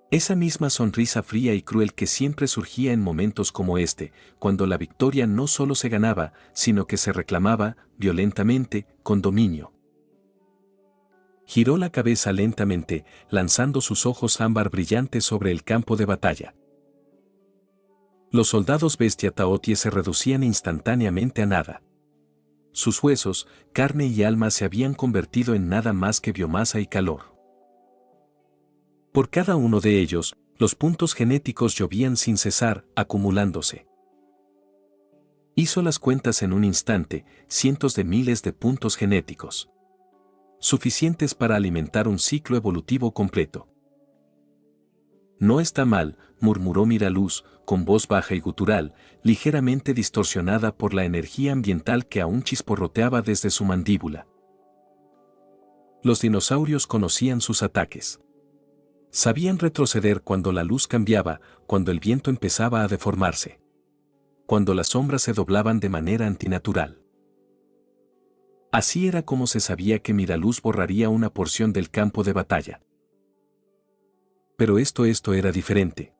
Esa misma sonrisa fría y cruel que siempre surgía en momentos como este, cuando la victoria no solo se ganaba, sino que se reclamaba, violentamente, con dominio. Giró la cabeza lentamente, lanzando sus ojos ámbar brillantes sobre el campo de batalla. Los soldados bestia Taotie se reducían instantáneamente a nada. Sus huesos, carne y alma se habían convertido en nada más que biomasa y calor. Por cada uno de ellos, los puntos genéticos llovían sin cesar, acumulándose. Hizo las cuentas en un instante, cientos de miles de puntos genéticos. Suficientes para alimentar un ciclo evolutivo completo. No está mal, murmuró Miraluz, con voz baja y gutural, ligeramente distorsionada por la energía ambiental que aún chisporroteaba desde su mandíbula. Los dinosaurios conocían sus ataques. Sabían retroceder cuando la luz cambiaba, cuando el viento empezaba a deformarse. Cuando las sombras se doblaban de manera antinatural. Así era como se sabía que Miraluz borraría una porción del campo de batalla. Pero esto era diferente.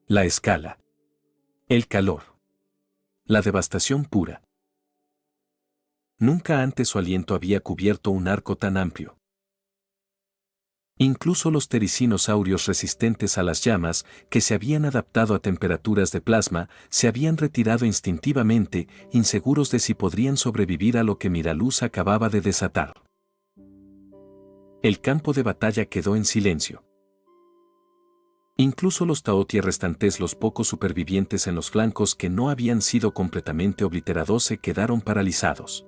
La escala. El calor. La devastación pura. Nunca antes su aliento había cubierto un arco tan amplio. Incluso los ptericinosaurios resistentes a las llamas, que se habían adaptado a temperaturas de plasma, se habían retirado instintivamente, inseguros de si podrían sobrevivir a lo que Miraluz acababa de desatar. El campo de batalla quedó en silencio. Incluso los Taotie restantes, los pocos supervivientes en los flancos que no habían sido completamente obliterados, se quedaron paralizados.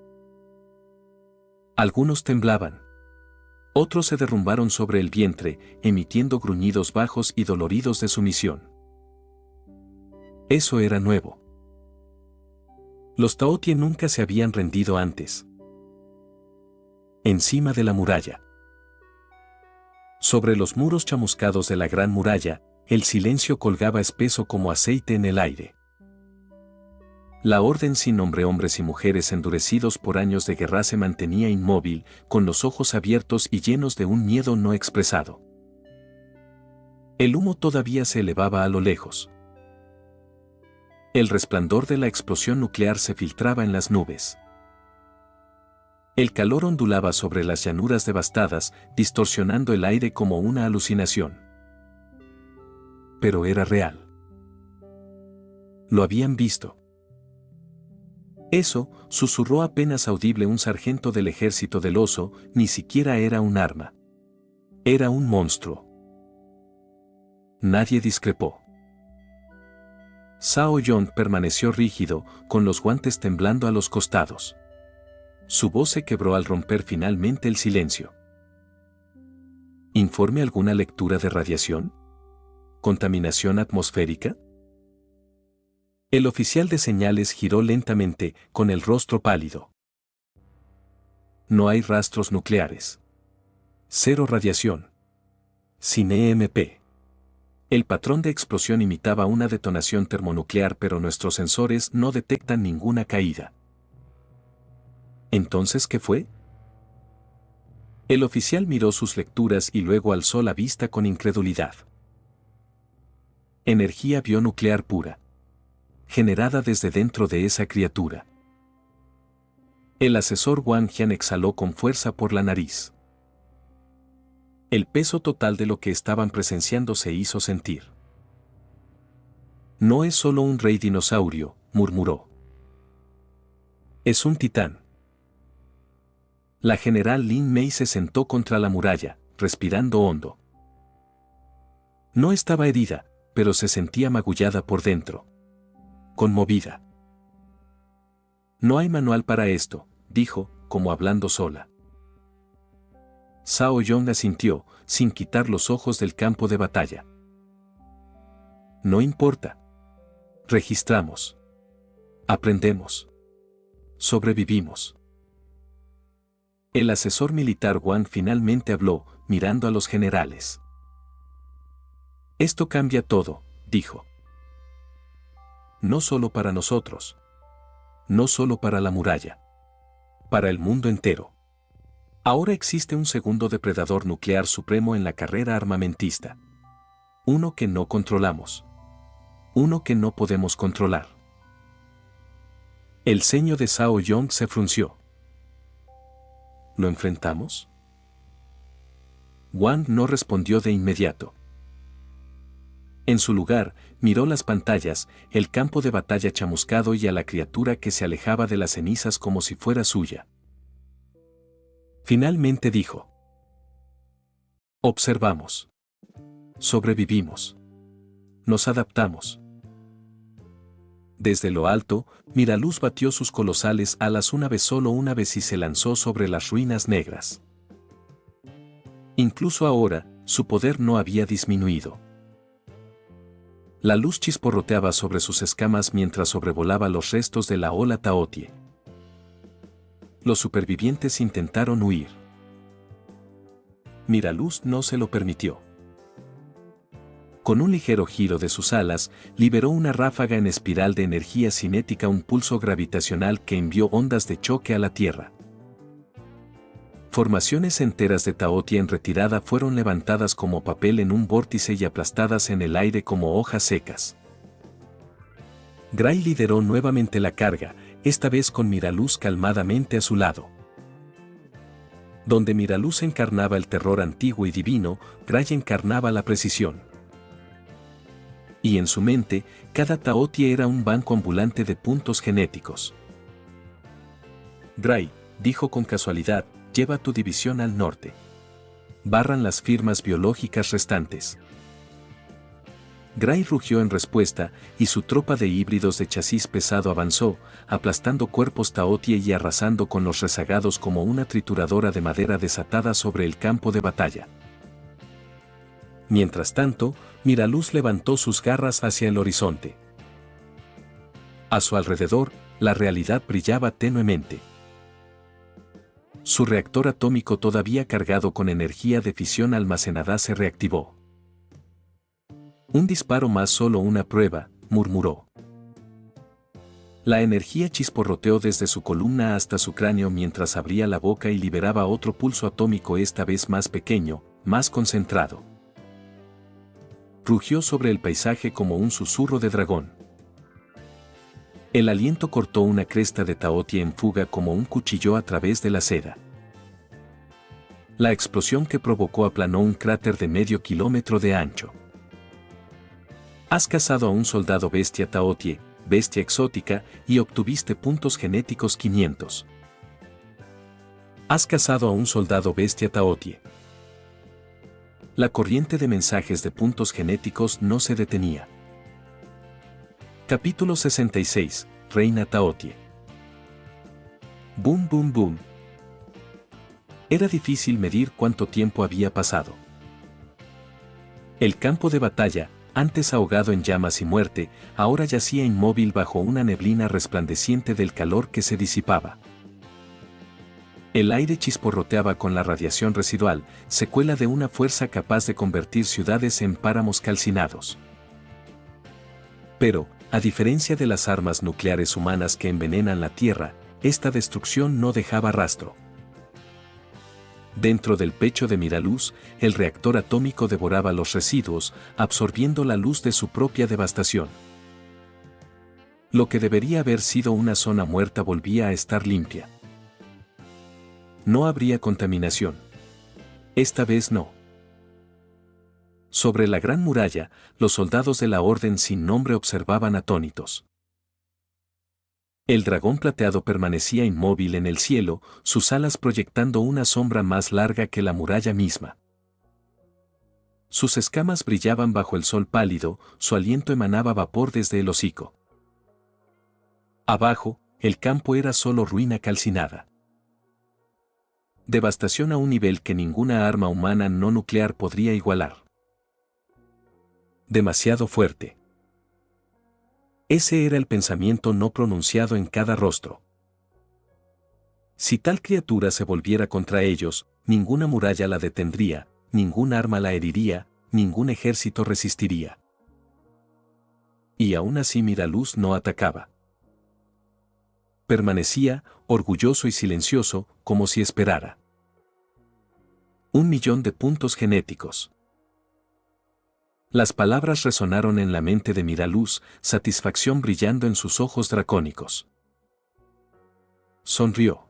Algunos temblaban. Otros se derrumbaron sobre el vientre, emitiendo gruñidos bajos y doloridos de sumisión. Eso era nuevo. Los Taotie nunca se habían rendido antes. Encima de la muralla. Sobre los muros chamuscados de la gran muralla, el silencio colgaba espeso como aceite en el aire. La orden sin nombre, hombres y mujeres endurecidos por años de guerra, se mantenía inmóvil, con los ojos abiertos y llenos de un miedo no expresado. El humo todavía se elevaba a lo lejos. El resplandor de la explosión nuclear se filtraba en las nubes. El calor ondulaba sobre las llanuras devastadas, distorsionando el aire como una alucinación. Pero era real. Lo habían visto. Eso, susurró apenas audible un sargento del ejército del oso, ni siquiera era un arma. Era un monstruo. Nadie discrepó. Zhao Yun permaneció rígido, con los guantes temblando a los costados. Su voz se quebró al romper finalmente el silencio. ¿Informe alguna lectura de radiación? ¿Contaminación atmosférica? El oficial de señales giró lentamente, con el rostro pálido. No hay rastros nucleares. Cero radiación. Sin EMP. El patrón de explosión imitaba una detonación termonuclear, pero nuestros sensores no detectan ninguna caída. ¿Entonces qué fue? El oficial miró sus lecturas y luego alzó la vista con incredulidad. Energía bionuclear pura. Generada desde dentro de esa criatura. El asesor Wang Jian exhaló con fuerza por la nariz. El peso total de lo que estaban presenciando se hizo sentir. No es solo un rey dinosaurio, murmuró. Es un titán. La general Lin Mei se sentó contra la muralla, respirando hondo. No estaba herida, pero se sentía magullada por dentro. Conmovida. No hay manual para esto, dijo, como hablando sola. Zhao Yong asintió, sin quitar los ojos del campo de batalla. No importa. Registramos. Aprendemos. Sobrevivimos. El asesor militar Wang finalmente habló, mirando a los generales. Esto cambia todo, dijo. No solo para nosotros. No solo para la muralla. Para el mundo entero. Ahora existe un segundo depredador nuclear supremo en la carrera armamentista. Uno que no controlamos. Uno que no podemos controlar. El ceño de Zhao Yong se frunció. ¿Lo enfrentamos? Wang no respondió de inmediato. En su lugar, miró las pantallas, el campo de batalla chamuscado y a la criatura que se alejaba de las cenizas como si fuera suya. Finalmente dijo: observamos. Sobrevivimos. Nos adaptamos. Desde lo alto, Miraluz batió sus colosales alas una vez y se lanzó sobre las ruinas negras. Incluso ahora, su poder no había disminuido. La luz chisporroteaba sobre sus escamas mientras sobrevolaba los restos de la ola Taotie. Los supervivientes intentaron huir. Miraluz no se lo permitió. Con un ligero giro de sus alas, liberó una ráfaga en espiral de energía cinética, un pulso gravitacional que envió ondas de choque a la Tierra. Formaciones enteras de Taotie en retirada fueron levantadas como papel en un vórtice y aplastadas en el aire como hojas secas. Gray lideró nuevamente la carga, esta vez con Miraluz calmadamente a su lado. Donde Miraluz encarnaba el terror antiguo y divino, Gray encarnaba la precisión. Y en su mente, cada Taotie era un banco ambulante de puntos genéticos. Gray, dijo con casualidad, lleva tu división al norte. Barran las firmas biológicas restantes. Gray rugió en respuesta, y su tropa de híbridos de chasis pesado avanzó, aplastando cuerpos Taotie y arrasando con los rezagados como una trituradora de madera desatada sobre el campo de batalla. Mientras tanto, Miraluz levantó sus garras hacia el horizonte. A su alrededor, la realidad brillaba tenuemente. Su reactor atómico todavía cargado con energía de fisión almacenada se reactivó. Un disparo más, solo una prueba, murmuró. La energía chisporroteó desde su columna hasta su cráneo mientras abría la boca y liberaba otro pulso atómico, esta vez más pequeño, más concentrado. Rugió sobre el paisaje como un susurro de dragón. El aliento cortó una cresta de Taotie en fuga como un cuchillo a través de la seda. La explosión que provocó aplanó un cráter de medio kilómetro de ancho. Has cazado a un soldado bestia Taotie, bestia exótica, y obtuviste puntos genéticos 500. Has cazado a un soldado bestia Taotie. La corriente de mensajes de puntos genéticos no se detenía. Capítulo 66, Reina Taotie. Boom, boom, boom. Era difícil medir cuánto tiempo había pasado. El campo de batalla, antes ahogado en llamas y muerte, ahora yacía inmóvil bajo una neblina resplandeciente del calor que se disipaba. El aire chisporroteaba con la radiación residual, secuela de una fuerza capaz de convertir ciudades en páramos calcinados. Pero, a diferencia de las armas nucleares humanas que envenenan la Tierra, esta destrucción no dejaba rastro. Dentro del pecho de Miraluz, el reactor atómico devoraba los residuos, absorbiendo la luz de su propia devastación. Lo que debería haber sido una zona muerta volvía a estar limpia. No habría contaminación. Esta vez no. Sobre la gran muralla, los soldados de la Orden sin nombre observaban atónitos. El dragón plateado permanecía inmóvil en el cielo, sus alas proyectando una sombra más larga que la muralla misma. Sus escamas brillaban bajo el sol pálido, su aliento emanaba vapor desde el hocico. Abajo, el campo era solo ruina calcinada. Devastación a un nivel que ninguna arma humana no nuclear podría igualar. Demasiado fuerte. Ese era el pensamiento no pronunciado en cada rostro. Si tal criatura se volviera contra ellos, ninguna muralla la detendría, ningún arma la heriría, ningún ejército resistiría. Y aún así Miraluz no atacaba. Permanecía, orgulloso y silencioso, como si esperara. 1.000.000 de puntos genéticos. Las palabras resonaron en la mente de Miraluz, satisfacción brillando en sus ojos dracónicos. Sonrió.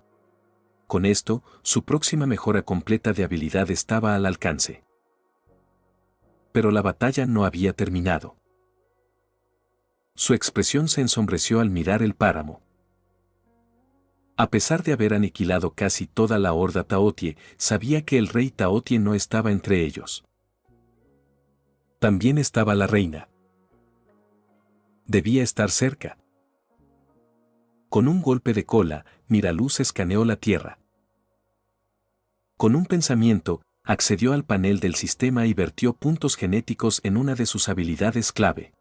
Con esto, su próxima mejora completa de habilidad estaba al alcance. Pero la batalla no había terminado. Su expresión se ensombreció al mirar el páramo. A pesar de haber aniquilado casi toda la horda Taotie, sabía que el rey Taotie no estaba entre ellos. También estaba la reina. Debía estar cerca. Con un golpe de cola, Miraluz escaneó la tierra. Con un pensamiento, accedió al panel del sistema y vertió puntos genéticos en una de sus habilidades clave.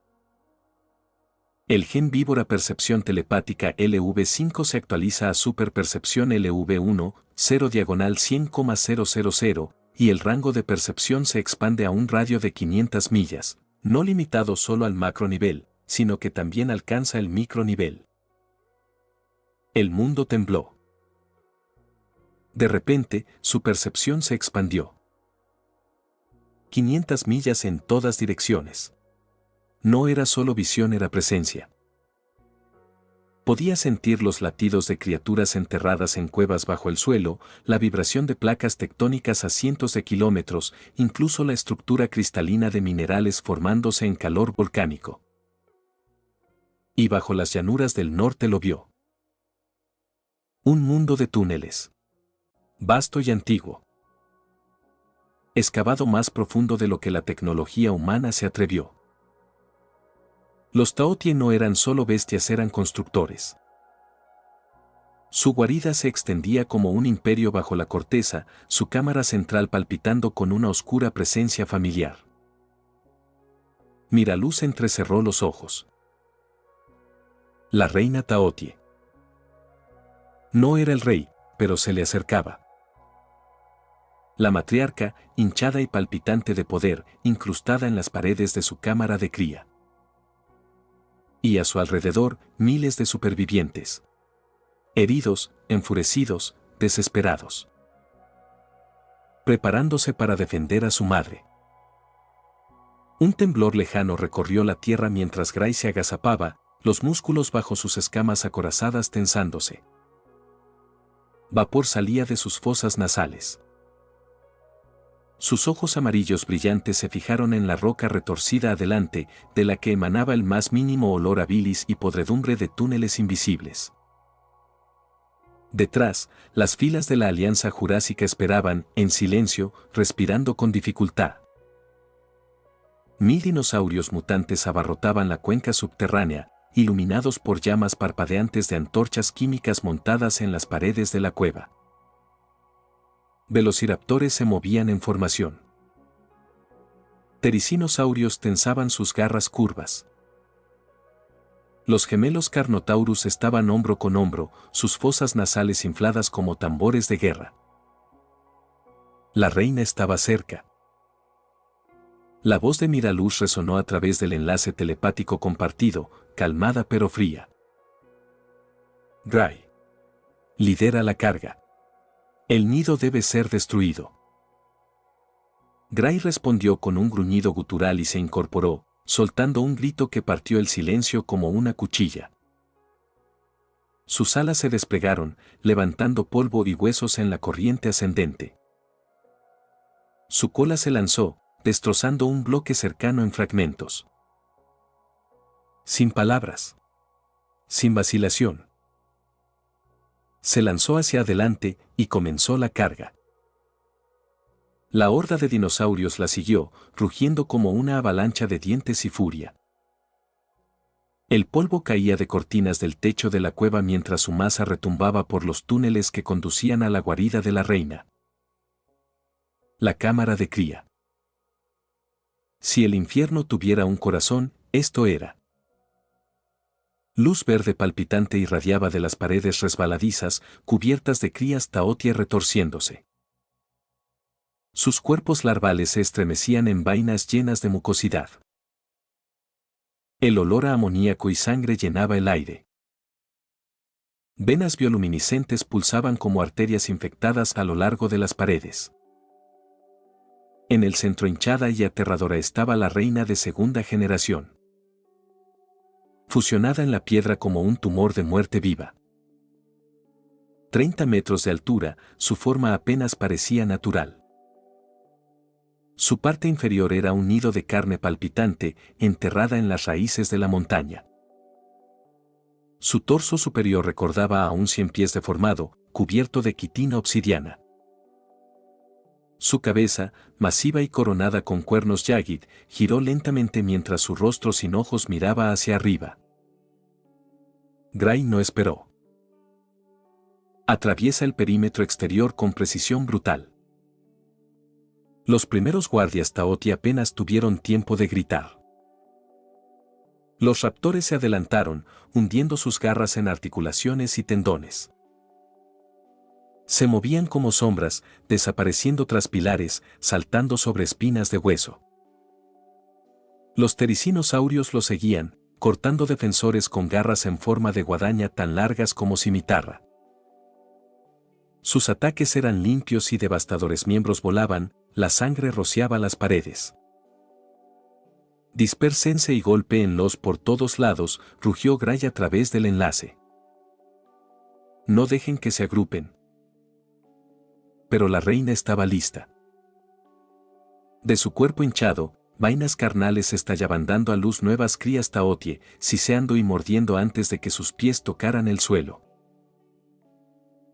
El gen víbora percepción telepática LV5 se actualiza a super percepción LV1, 0/100,000, y el rango de percepción se expande a un radio de 500 millas, no limitado solo al macronivel, sino que también alcanza el micronivel. El mundo tembló. De repente, su percepción se expandió. 500 millas en todas direcciones. No era solo visión, era presencia. Podía sentir los latidos de criaturas enterradas en cuevas bajo el suelo, la vibración de placas tectónicas a cientos de kilómetros, incluso la estructura cristalina de minerales formándose en calor volcánico. Y bajo las llanuras del norte lo vio. Un mundo de túneles. Vasto y antiguo. Excavado más profundo de lo que la tecnología humana se atrevió. Los Taotie no eran solo bestias, eran constructores. Su guarida se extendía como un imperio bajo la corteza, su cámara central palpitando con una oscura presencia familiar. Miraluz entrecerró los ojos. La reina Taotie. No era el rey, pero se le acercaba. La matriarca, hinchada y palpitante de poder, incrustada en las paredes de su cámara de cría. Y a su alrededor, miles de supervivientes. Heridos, enfurecidos, desesperados. Preparándose para defender a su madre. Un temblor lejano recorrió la tierra mientras Gray se agazapaba, los músculos bajo sus escamas acorazadas tensándose. Vapor salía de sus fosas nasales. Sus ojos amarillos brillantes se fijaron en la roca retorcida adelante, de la que emanaba el más mínimo olor a bilis y podredumbre de túneles invisibles. Detrás, las filas de la Alianza Jurásica esperaban, en silencio, respirando con dificultad. 1000 dinosaurios mutantes abarrotaban la cuenca subterránea, iluminados por llamas parpadeantes de antorchas químicas montadas en las paredes de la cueva. Velociraptores se movían en formación. Tericinosaurios tensaban sus garras curvas. Los gemelos Carnotaurus estaban hombro con hombro, sus fosas nasales infladas como tambores de guerra. La reina estaba cerca. La voz de Miraluz resonó a través del enlace telepático compartido, calmada pero fría. Gray. Lidera la carga. El nido debe ser destruido. Gray respondió con un gruñido gutural y se incorporó, soltando un grito que partió el silencio como una cuchilla. Sus alas se desplegaron, levantando polvo y huesos en la corriente ascendente. Su cola se lanzó, destrozando un bloque cercano en fragmentos. Sin palabras. Sin vacilación. Se lanzó hacia adelante y comenzó la carga. La horda de dinosaurios la siguió, rugiendo como una avalancha de dientes y furia. El polvo caía de cortinas del techo de la cueva mientras su masa retumbaba por los túneles que conducían a la guarida de la reina. La cámara de cría. Si el infierno tuviera un corazón, esto era. Luz verde palpitante irradiaba de las paredes resbaladizas, cubiertas de crías taotie retorciéndose. Sus cuerpos larvales se estremecían en vainas llenas de mucosidad. El olor a amoníaco y sangre llenaba el aire. Venas bioluminiscentes pulsaban como arterias infectadas a lo largo de las paredes. En el centro hinchada y aterradora estaba la reina de segunda generación. Fusionada en la piedra como un tumor de muerte viva. 30 metros de altura, su forma apenas parecía natural. Su parte inferior era un nido de carne palpitante, enterrada en las raíces de la montaña. Su torso superior recordaba a un 100 pies deformado, cubierto de quitina obsidiana. Su cabeza, masiva y coronada con cuernos yagid, giró lentamente mientras su rostro sin ojos miraba hacia arriba. Gray no esperó. Atraviesa el perímetro exterior con precisión brutal. Los primeros guardias taotie apenas tuvieron tiempo de gritar. Los raptores se adelantaron, hundiendo sus garras en articulaciones y tendones. Se movían como sombras, desapareciendo tras pilares, saltando sobre espinas de hueso. Los tericinosaurios los seguían, cortando defensores con garras en forma de guadaña tan largas como cimitarra. Sus ataques eran limpios y devastadores, miembros volaban, la sangre rociaba las paredes. Dispérsense y golpéenlos por todos lados, rugió Gray a través del enlace. No dejen que se agrupen. Pero la reina estaba lista. De su cuerpo hinchado, vainas carnales estallaban dando a luz nuevas crías taotie, siseando y mordiendo antes de que sus pies tocaran el suelo.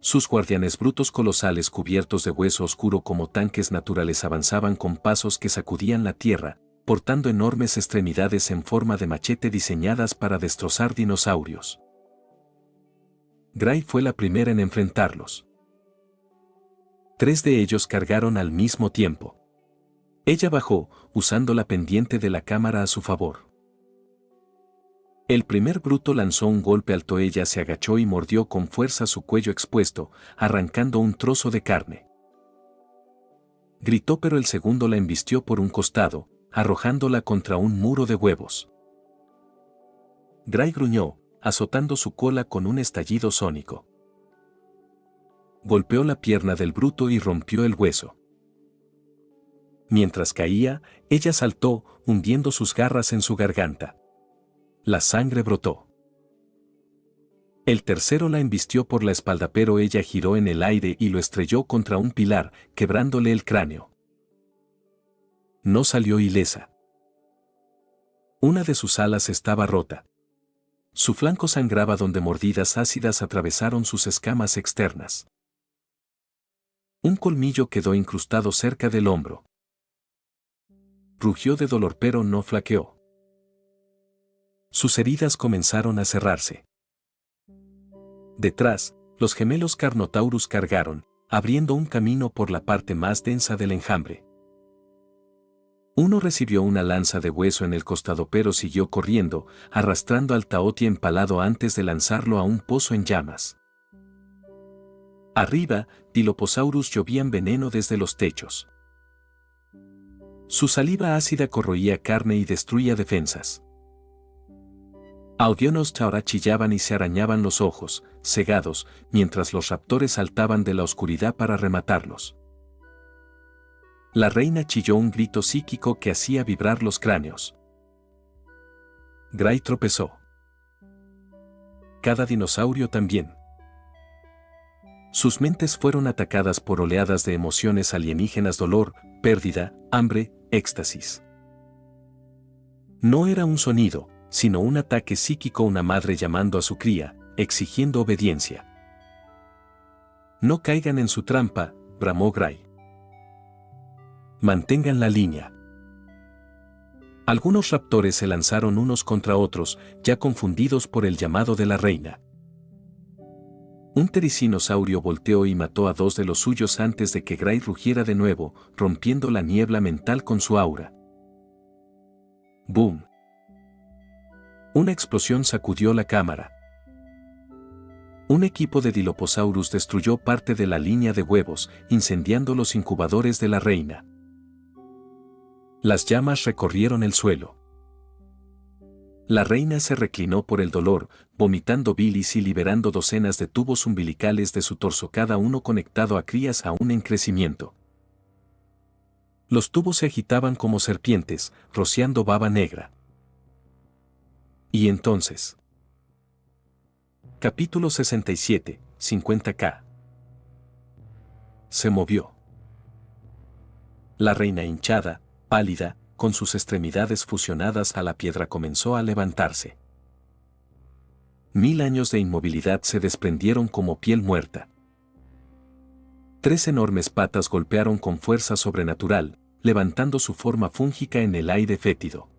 Sus guardianes brutos colosales cubiertos de hueso oscuro como tanques naturales avanzaban con pasos que sacudían la tierra, portando enormes extremidades en forma de machete diseñadas para destrozar dinosaurios. Gray fue la primera en enfrentarlos. 3 de ellos cargaron al mismo tiempo. Ella bajó, usando la pendiente de la cámara a su favor. El primer bruto lanzó un golpe alto, ella se agachó y mordió con fuerza su cuello expuesto, arrancando un trozo de carne. Gritó, pero el segundo la embistió por un costado, arrojándola contra un muro de huevos. Gray gruñó, azotando su cola con un estallido sónico. Golpeó la pierna del bruto y rompió el hueso. Mientras caía, ella saltó, hundiendo sus garras en su garganta. La sangre brotó. El tercero la embistió por la espalda, pero ella giró en el aire y lo estrelló contra un pilar, quebrándole el cráneo. No salió ilesa. Una de sus alas estaba rota. Su flanco sangraba donde mordidas ácidas atravesaron sus escamas externas. Un colmillo quedó incrustado cerca del hombro. Rugió de dolor, pero no flaqueó. Sus heridas comenzaron a cerrarse. Detrás, los gemelos Carnotaurus cargaron, abriendo un camino por la parte más densa del enjambre. Uno recibió una lanza de hueso en el costado, pero siguió corriendo, arrastrando al taotie empalado antes de lanzarlo a un pozo en llamas. Arriba, Dilophosaurus llovían veneno desde los techos. Su saliva ácida corroía carne y destruía defensas. Audionos ahora chillaban y se arañaban los ojos, cegados, mientras los raptores saltaban de la oscuridad para rematarlos. La reina chilló un grito psíquico que hacía vibrar los cráneos. Gray tropezó. Cada dinosaurio también. Sus mentes fueron atacadas por oleadas de emociones alienígenas: dolor, pérdida, hambre, éxtasis. No era un sonido, sino un ataque psíquico, una madre llamando a su cría, exigiendo obediencia. No caigan en su trampa, bramó Gray. Mantengan la línea. Algunos raptores se lanzaron unos contra otros, ya confundidos por el llamado de la reina. Un tericinosaurio volteó y mató a 2 de los suyos antes de que Gray rugiera de nuevo, rompiendo la niebla mental con su aura. ¡Boom! Una explosión sacudió la cámara. Un equipo de Dilophosaurus destruyó parte de la línea de huevos, incendiando los incubadores de la reina. Las llamas recorrieron el suelo. La reina se reclinó por el dolor, vomitando bilis y liberando docenas de tubos umbilicales de su torso, cada uno conectado a crías aún en crecimiento. Los tubos se agitaban como serpientes, rociando baba negra. Y entonces. Capítulo 67, 50K. Se movió. La reina hinchada, pálida, con sus extremidades fusionadas a la piedra, comenzó a levantarse. 1000 años de inmovilidad se desprendieron como piel muerta. 3 enormes patas golpearon con fuerza sobrenatural, levantando su forma fúngica en el aire fétido.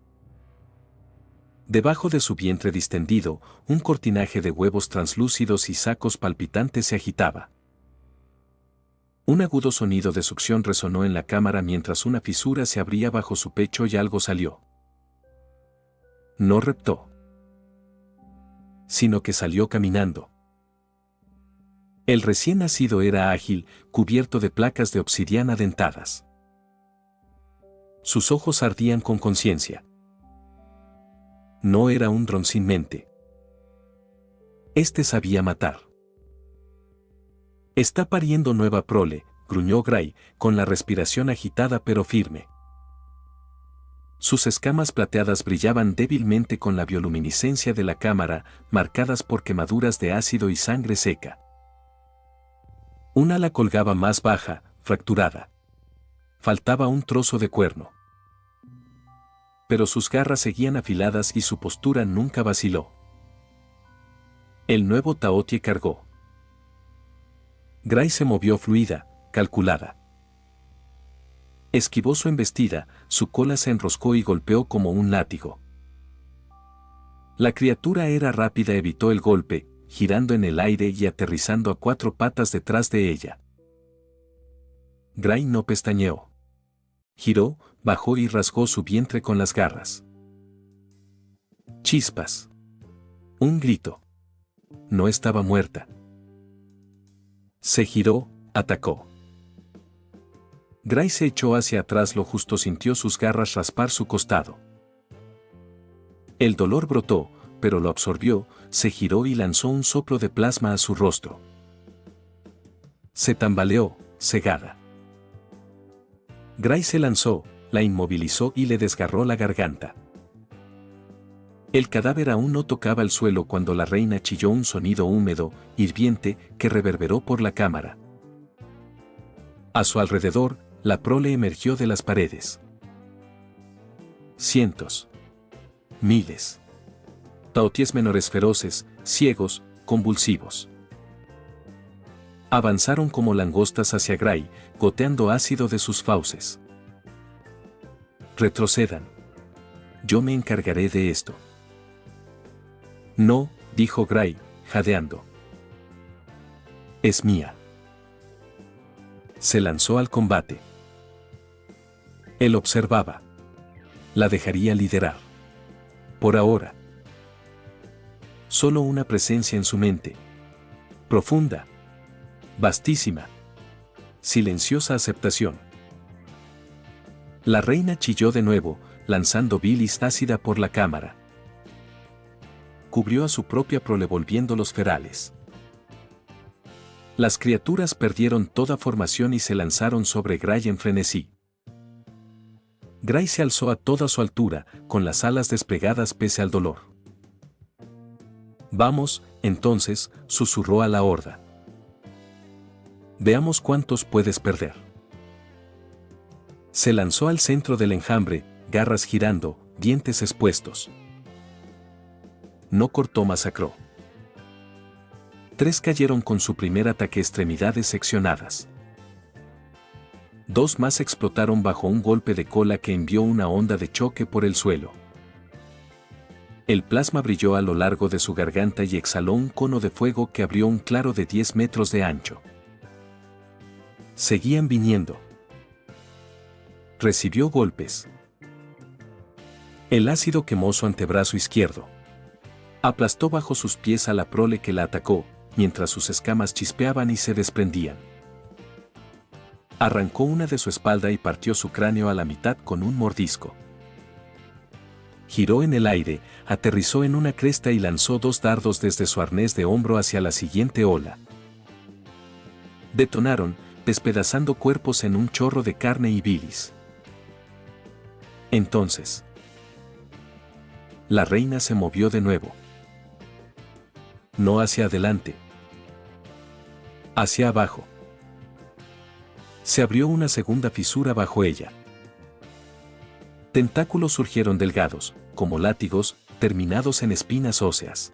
Debajo de su vientre distendido, un cortinaje de huevos translúcidos y sacos palpitantes se agitaba. Un agudo sonido de succión resonó en la cámara mientras una fisura se abría bajo su pecho y algo salió. No reptó, sino que salió caminando. El recién nacido era ágil, cubierto de placas de obsidiana dentadas. Sus ojos ardían con conciencia. No era un dron sin mente. Este sabía matar. Está pariendo nueva prole, gruñó Gray, con la respiración agitada pero firme. Sus escamas plateadas brillaban débilmente con la bioluminiscencia de la cámara, marcadas por quemaduras de ácido y sangre seca. Un ala colgaba más baja, fracturada. Faltaba un trozo de cuerno. Pero sus garras seguían afiladas y su postura nunca vaciló. El nuevo Taotie cargó. Gray se movió fluida, calculada. Esquivó su embestida, su cola se enroscó y golpeó como un látigo. La criatura era rápida, evitó el golpe, girando en el aire y aterrizando a 4 patas detrás de ella. Gray no pestañeó. Giró, bajó y rasgó su vientre con las garras. Chispas. Un grito. No estaba muerta. Se giró, atacó. Gray se echó hacia atrás, lo justo sintió sus garras raspar su costado. El dolor brotó, pero lo absorbió, se giró y lanzó un soplo de plasma a su rostro. Se tambaleó, cegada. Gray se lanzó, la inmovilizó y le desgarró la garganta. El cadáver aún no tocaba el suelo cuando la reina chilló un sonido húmedo, hirviente, que reverberó por la cámara. A su alrededor, la prole emergió de las paredes. Cientos. Miles. Taoties menores feroces, ciegos, convulsivos. Avanzaron como langostas hacia Gray, goteando ácido de sus fauces. Retrocedan. Yo me encargaré de esto. No, dijo Gray, jadeando. Es mía. Se lanzó al combate. Él observaba. La dejaría liderar. Por ahora. Solo una presencia en su mente. Profunda. Vastísima. Silenciosa aceptación. La reina chilló de nuevo, lanzando bilis ácida por la cámara. Cubrió a su propia prole volviéndolos ferales. Las criaturas perdieron toda formación y se lanzaron sobre Gray en frenesí. Gray se alzó a toda su altura, con las alas desplegadas pese al dolor. Vamos, entonces, susurró a la horda. Veamos cuántos puedes perder. Se lanzó al centro del enjambre, garras girando, dientes expuestos. No cortó, masacró. 3 cayeron con su primer ataque, extremidades seccionadas. Dos más explotaron bajo un golpe de cola que envió una onda de choque por el suelo. El plasma brilló a lo largo de su garganta y exhaló un cono de fuego que abrió un claro de 10 metros de ancho. Seguían viniendo. Recibió golpes. El ácido quemó su antebrazo izquierdo. Aplastó bajo sus pies a la prole que la atacó, mientras sus escamas chispeaban y se desprendían. Arrancó una de su espalda y partió su cráneo a la mitad con un mordisco. Giró en el aire, aterrizó en una cresta y lanzó dos dardos desde su arnés de hombro hacia la siguiente ola. Detonaron, despedazando cuerpos en un chorro de carne y bilis. Entonces, la reina se movió de nuevo. No hacia adelante. Hacia abajo. Se abrió una segunda fisura bajo ella. Tentáculos surgieron delgados, como látigos, terminados en espinas óseas.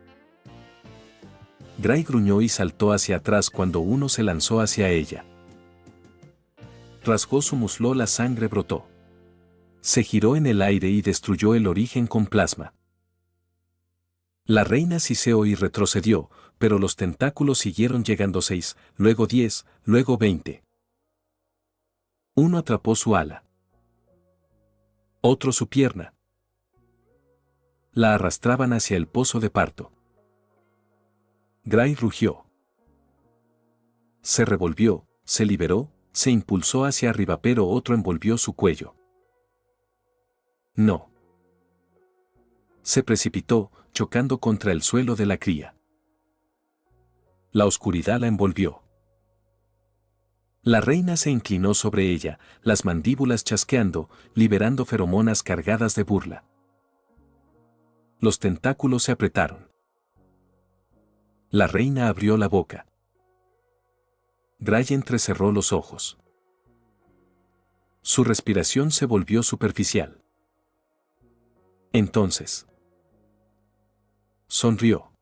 Gray gruñó y saltó hacia atrás cuando uno se lanzó hacia ella. Rasgó su muslo, la sangre brotó. Se giró en el aire y destruyó el origen con plasma. La reina siseó y retrocedió, pero los tentáculos siguieron llegando 6, luego 10, luego 20. Uno atrapó su ala. Otro su pierna. La arrastraban hacia el pozo de parto. Gray rugió. Se revolvió, se liberó, se impulsó hacia arriba, pero otro envolvió su cuello. No. Se precipitó, chocando contra el suelo de la cría. La oscuridad la envolvió. La reina se inclinó sobre ella, las mandíbulas chasqueando, liberando feromonas cargadas de burla. Los tentáculos se apretaron. La reina abrió la boca. Gray entrecerró los ojos. Su respiración se volvió superficial. Entonces, sonrió.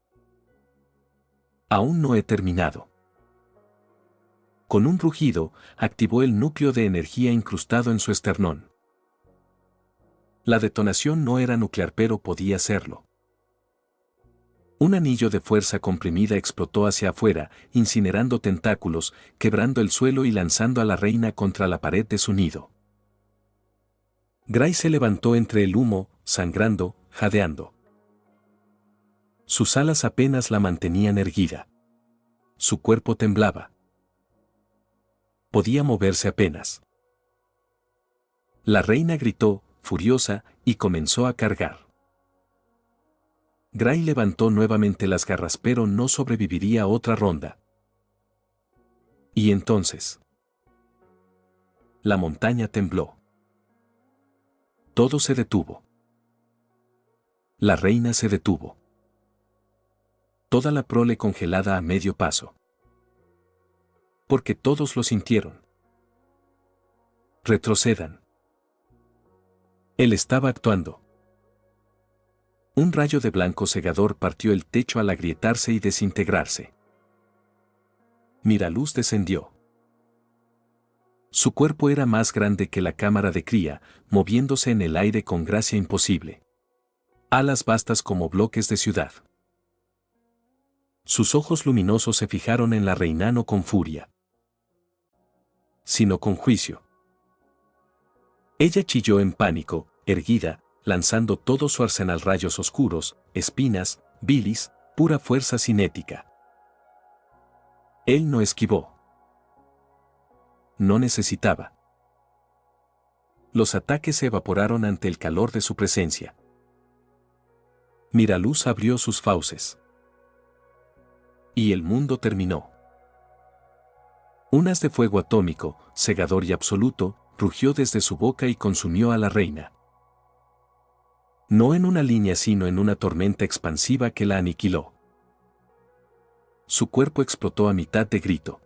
Aún no he terminado. Con un rugido, activó el núcleo de energía incrustado en su esternón. La detonación no era nuclear, pero podía serlo. Un anillo de fuerza comprimida explotó hacia afuera, incinerando tentáculos, quebrando el suelo y lanzando a la reina contra la pared de su nido. Gray se levantó entre el humo, sangrando, jadeando. Sus alas apenas la mantenían erguida. Su cuerpo temblaba. Podía moverse apenas. La reina gritó, furiosa, y comenzó a cargar. Gray levantó nuevamente las garras, pero no sobreviviría a otra ronda. Y entonces, la montaña tembló. Todo se detuvo. La reina se detuvo. Toda la prole congelada a medio paso. Porque todos lo sintieron. Retrocedan. Él estaba actuando. Un rayo de blanco cegador partió el techo al agrietarse y desintegrarse. Miraluz descendió. Su cuerpo era más grande que la cámara de cría, moviéndose en el aire con gracia imposible. Alas vastas como bloques de ciudad. Sus ojos luminosos se fijaron en la reina, no con furia, sino con juicio. Ella chilló en pánico, erguida, lanzando todo su arsenal: rayos oscuros, espinas, bilis, pura fuerza cinética. Él no esquivó. No necesitaba. Los ataques se evaporaron ante el calor de su presencia. Miraluz abrió sus fauces. Y el mundo terminó. Un haz de fuego atómico, cegador y absoluto, rugió desde su boca y consumió a la reina. No en una línea, sino en una tormenta expansiva que la aniquiló. Su cuerpo explotó a mitad de grito.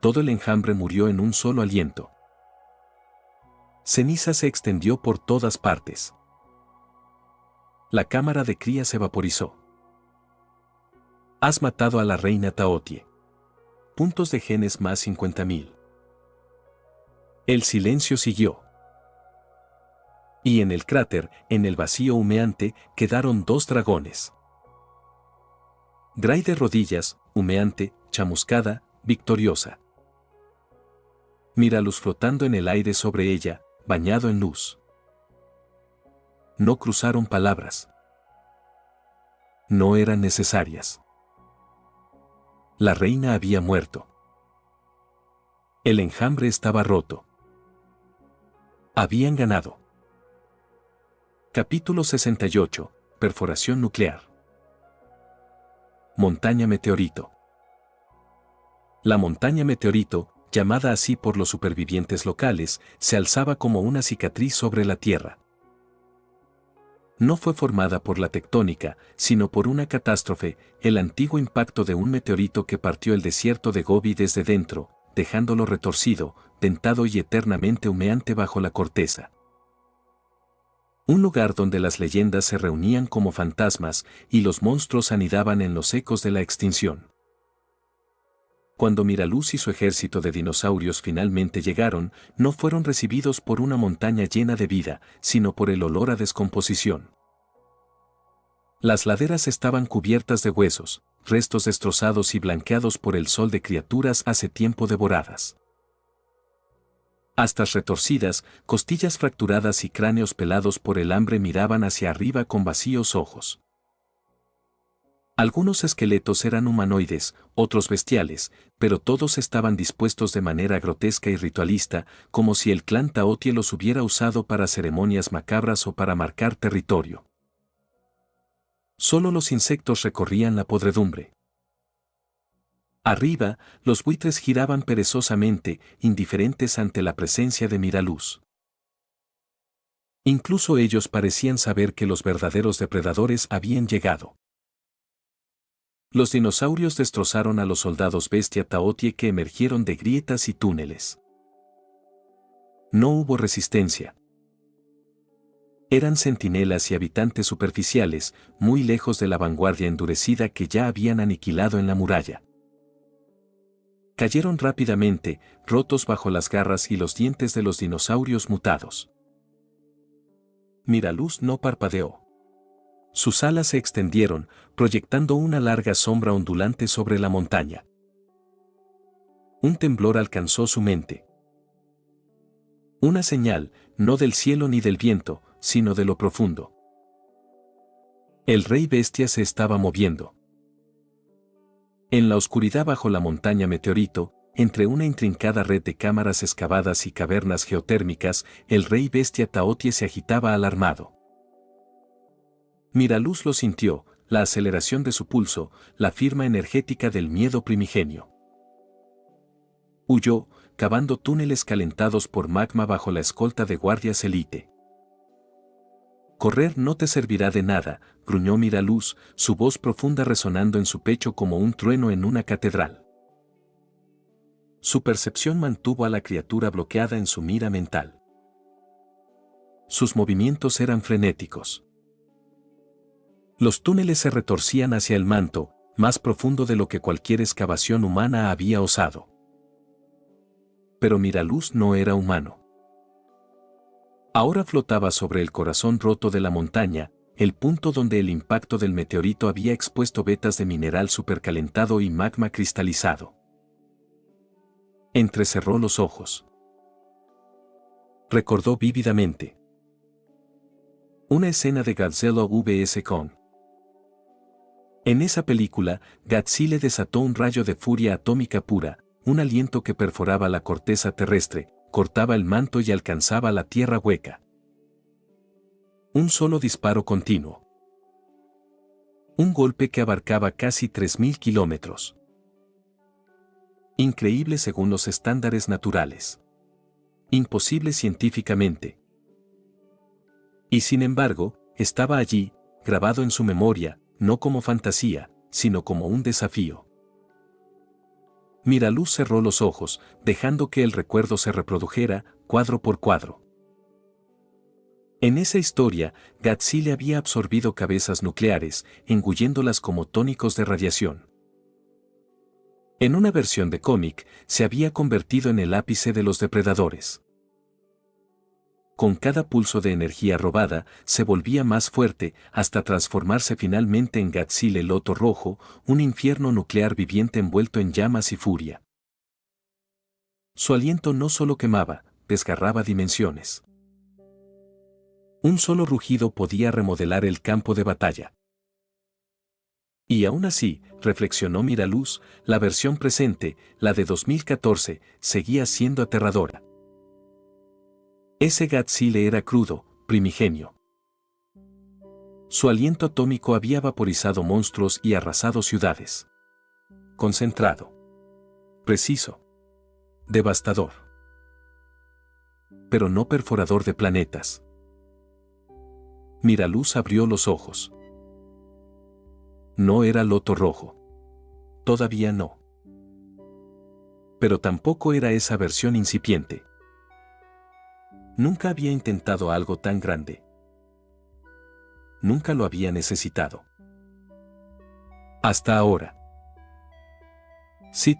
Todo el enjambre murió en un solo aliento. Ceniza se extendió por todas partes. La cámara de cría se vaporizó. Has matado a la reina Taotie. Puntos de genes más 50.000. El silencio siguió. Y en el cráter, en el vacío humeante, quedaron dos dragones. Gray de rodillas, humeante, chamuscada, victoriosa. Mira-luz flotando en el aire sobre ella, bañado en luz. No cruzaron palabras. No eran necesarias. La reina había muerto. El enjambre estaba roto. Habían ganado. Capítulo 68. Perforación nuclear. Montaña Meteorito. La montaña Meteorito, llamada así por los supervivientes locales, se alzaba como una cicatriz sobre la Tierra. No fue formada por la tectónica, sino por una catástrofe, el antiguo impacto de un meteorito que partió el desierto de Gobi desde dentro, dejándolo retorcido, dentado y eternamente humeante bajo la corteza. Un lugar donde las leyendas se reunían como fantasmas y los monstruos anidaban en los ecos de la extinción. Cuando Miraluz y su ejército de dinosaurios finalmente llegaron, no fueron recibidos por una montaña llena de vida, sino por el olor a descomposición. Las laderas estaban cubiertas de huesos, restos destrozados y blanqueados por el sol de criaturas hace tiempo devoradas. Astas retorcidas, costillas fracturadas y cráneos pelados por el hambre miraban hacia arriba con vacíos ojos. Algunos esqueletos eran humanoides, otros bestiales, pero todos estaban dispuestos de manera grotesca y ritualista, como si el clan Taotie los hubiera usado para ceremonias macabras o para marcar territorio. Solo los insectos recorrían la podredumbre. Arriba, los buitres giraban perezosamente, indiferentes ante la presencia de Miraluz. Incluso ellos parecían saber que los verdaderos depredadores habían llegado. Los dinosaurios destrozaron a los soldados bestia Taotie que emergieron de grietas y túneles. No hubo resistencia. Eran centinelas y habitantes superficiales, muy lejos de la vanguardia endurecida que ya habían aniquilado en la muralla. Cayeron rápidamente, rotos bajo las garras y los dientes de los dinosaurios mutados. Miraluz no parpadeó. Sus alas se extendieron, proyectando una larga sombra ondulante sobre la montaña. Un temblor alcanzó su mente. Una señal, no del cielo ni del viento, sino de lo profundo. El rey bestia se estaba moviendo. En la oscuridad bajo la montaña Meteorito, entre una intrincada red de cámaras excavadas y cavernas geotérmicas, el rey bestia Taotie se agitaba alarmado. Miraluz lo sintió, la aceleración de su pulso, la firma energética del miedo primigenio. Huyó, cavando túneles calentados por magma bajo la escolta de guardias élite. Correr no te servirá de nada, gruñó Miraluz, su voz profunda resonando en su pecho como un trueno en una catedral. Su percepción mantuvo a la criatura bloqueada en su mira mental. Sus movimientos eran frenéticos. Los túneles se retorcían hacia el manto, más profundo de lo que cualquier excavación humana había osado. Pero Miraluz no era humano. Ahora flotaba sobre el corazón roto de la montaña, el punto donde el impacto del meteorito había expuesto vetas de mineral supercalentado y magma cristalizado. Entrecerró los ojos. Recordó vívidamente una escena de Godzilla vs. Kong. En esa película, Godzilla desató un rayo de furia atómica pura, un aliento que perforaba la corteza terrestre, cortaba el manto y alcanzaba la tierra hueca. Un solo disparo continuo. Un golpe que abarcaba casi 3.000 kilómetros. Increíble según los estándares naturales. Imposible científicamente. Y sin embargo, estaba allí, grabado en su memoria, no como fantasía, sino como un desafío. Miraluz cerró los ojos, dejando que el recuerdo se reprodujera, cuadro por cuadro. En esa historia, Godzilla había absorbido cabezas nucleares, engulléndolas como tónicos de radiación. En una versión de cómic, se había convertido en el ápice de los depredadores. Con cada pulso de energía robada, se volvía más fuerte hasta transformarse finalmente en Gatzil el Loto Rojo, un infierno nuclear viviente envuelto en llamas y furia. Su aliento no solo quemaba, desgarraba dimensiones. Un solo rugido podía remodelar el campo de batalla. Y aún así, reflexionó Miraluz, la versión presente, la de 2014, seguía siendo aterradora. Ese Gatzil era crudo, primigenio. Su aliento atómico había vaporizado monstruos y arrasado ciudades. Concentrado. Preciso. Devastador. Pero no perforador de planetas. Miraluz abrió los ojos. No era Loto Rojo. Todavía no. Pero tampoco era esa versión incipiente. Nunca había intentado algo tan grande. Nunca lo había necesitado. Hasta ahora. Sí.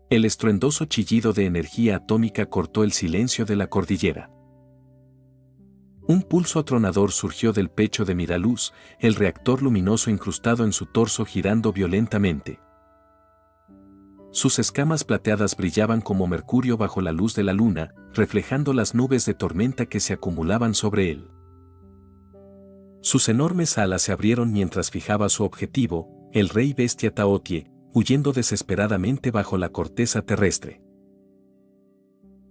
El estruendoso chillido de energía atómica cortó el silencio de la cordillera. Un pulso atronador surgió del pecho de Miraluz, el reactor luminoso incrustado en su torso girando violentamente. Sus escamas plateadas brillaban como mercurio bajo la luz de la luna, reflejando las nubes de tormenta que se acumulaban sobre él. Sus enormes alas se abrieron mientras fijaba su objetivo, el rey bestia Taotie, huyendo desesperadamente bajo la corteza terrestre.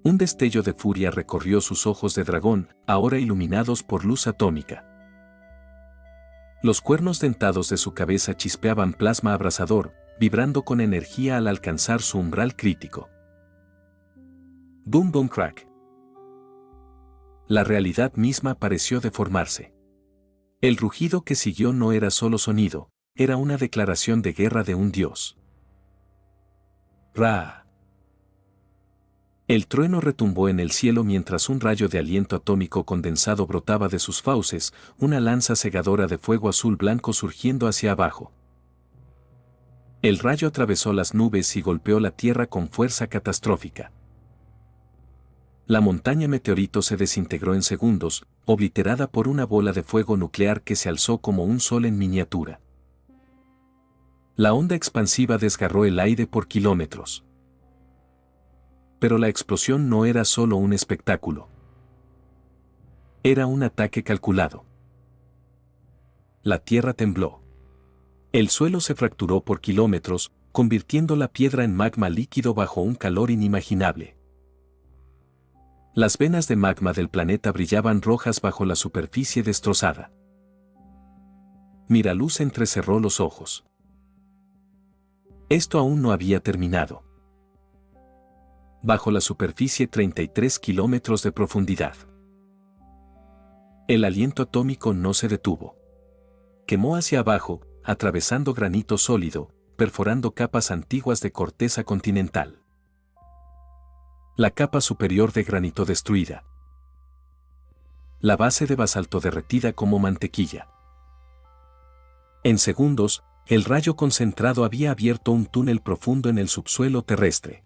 Un destello de furia recorrió sus ojos de dragón, ahora iluminados por luz atómica. Los cuernos dentados de su cabeza chispeaban plasma abrasador, vibrando con energía al alcanzar su umbral crítico. Boom boom crack. La realidad misma pareció deformarse. El rugido que siguió no era solo sonido, era una declaración de guerra de un dios. Ra. El trueno retumbó en el cielo mientras un rayo de aliento atómico condensado brotaba de sus fauces, una lanza cegadora de fuego azul-blanco surgiendo hacia abajo. El rayo atravesó las nubes y golpeó la tierra con fuerza catastrófica. La montaña meteorito se desintegró en segundos, obliterada por una bola de fuego nuclear que se alzó como un sol en miniatura. La onda expansiva desgarró el aire por kilómetros. Pero la explosión no era solo un espectáculo. Era un ataque calculado. La tierra tembló. El suelo se fracturó por kilómetros, convirtiendo la piedra en magma líquido bajo un calor inimaginable. Las venas de magma del planeta brillaban rojas bajo la superficie destrozada. Miraluz entrecerró los ojos. Esto aún no había terminado. Bajo la superficie 33 kilómetros de profundidad. El aliento atómico no se detuvo. Quemó hacia abajo, atravesando granito sólido, perforando capas antiguas de corteza continental. La capa superior de granito destruida. La base de basalto derretida como mantequilla. En segundos, el rayo concentrado había abierto un túnel profundo en el subsuelo terrestre.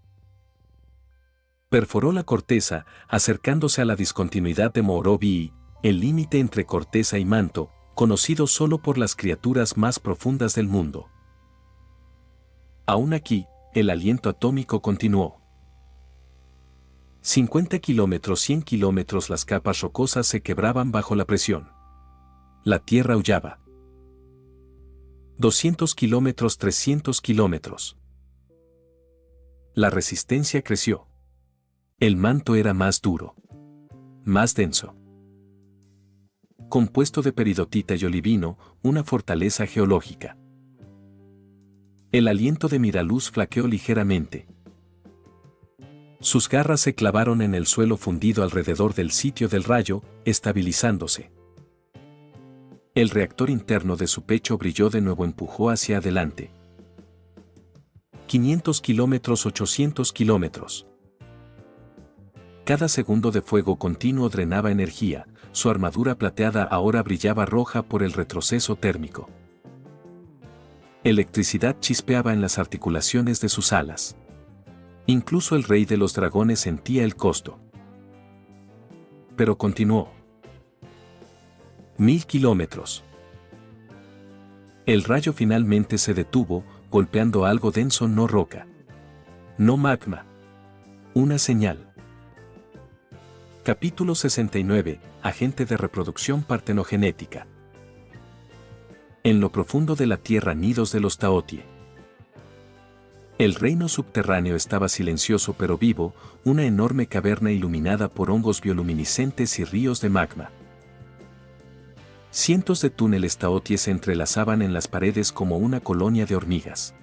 Perforó la corteza, acercándose a la discontinuidad de Moorovi, el límite entre corteza y manto, conocido solo por las criaturas más profundas del mundo. Aún aquí, el aliento atómico continuó. 50 kilómetros, 100 kilómetros, las capas rocosas se quebraban bajo la presión. La tierra aullaba. 200 kilómetros, 300 kilómetros. La resistencia creció. El manto era más duro. Más denso. Compuesto de peridotita y olivino, una fortaleza geológica. El aliento de Miraluz flaqueó ligeramente. Sus garras se clavaron en el suelo fundido alrededor del sitio del rayo, estabilizándose. El reactor interno de su pecho brilló de nuevo, empujó hacia adelante. 500 kilómetros, 800 kilómetros. Cada segundo de fuego continuo drenaba energía, su armadura plateada ahora brillaba roja por el retroceso térmico. Electricidad chispeaba en las articulaciones de sus alas. Incluso el rey de los dragones sentía el costo. pero continuó. 1000 kilómetros. El rayo finalmente se detuvo, golpeando algo denso, no roca. No magma. Una señal. Capítulo 69. Agente de reproducción partenogenética. En lo profundo de la tierra, nidos de los Taotie. El reino subterráneo estaba silencioso pero vivo, una enorme caverna iluminada por hongos bioluminiscentes y ríos de magma. Cientos de túneles Taotie se entrelazaban en las paredes como una colonia de hormigas.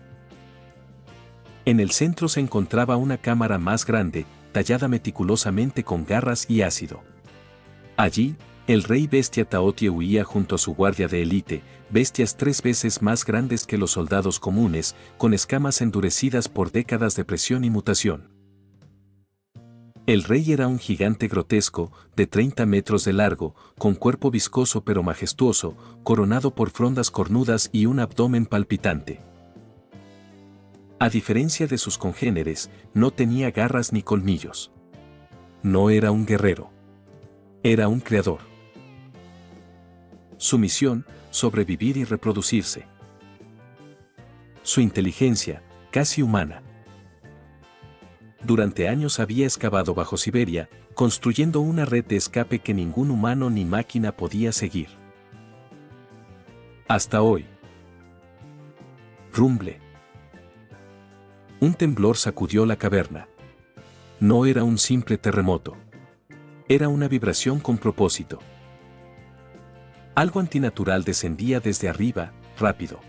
En el centro se encontraba una cámara más grande, tallada meticulosamente con garras y ácido. Allí, el rey bestia Taotie huía junto a su guardia de élite, bestias 3 veces más grandes que los soldados comunes, con escamas endurecidas por décadas de presión y mutación. El rey era un gigante grotesco, de 30 metros de largo, con cuerpo viscoso pero majestuoso, coronado por frondas cornudas y un abdomen palpitante. A diferencia de sus congéneres, no tenía garras ni colmillos. No era un guerrero. Era un creador. Su misión, sobrevivir y reproducirse. Su inteligencia, casi humana. Durante años había excavado bajo Siberia, construyendo una red de escape que ningún humano ni máquina podía seguir. Hasta hoy. Rumble. Un temblor sacudió la caverna. No era un simple terremoto. Era una vibración con propósito. Algo antinatural descendía desde arriba, rápido.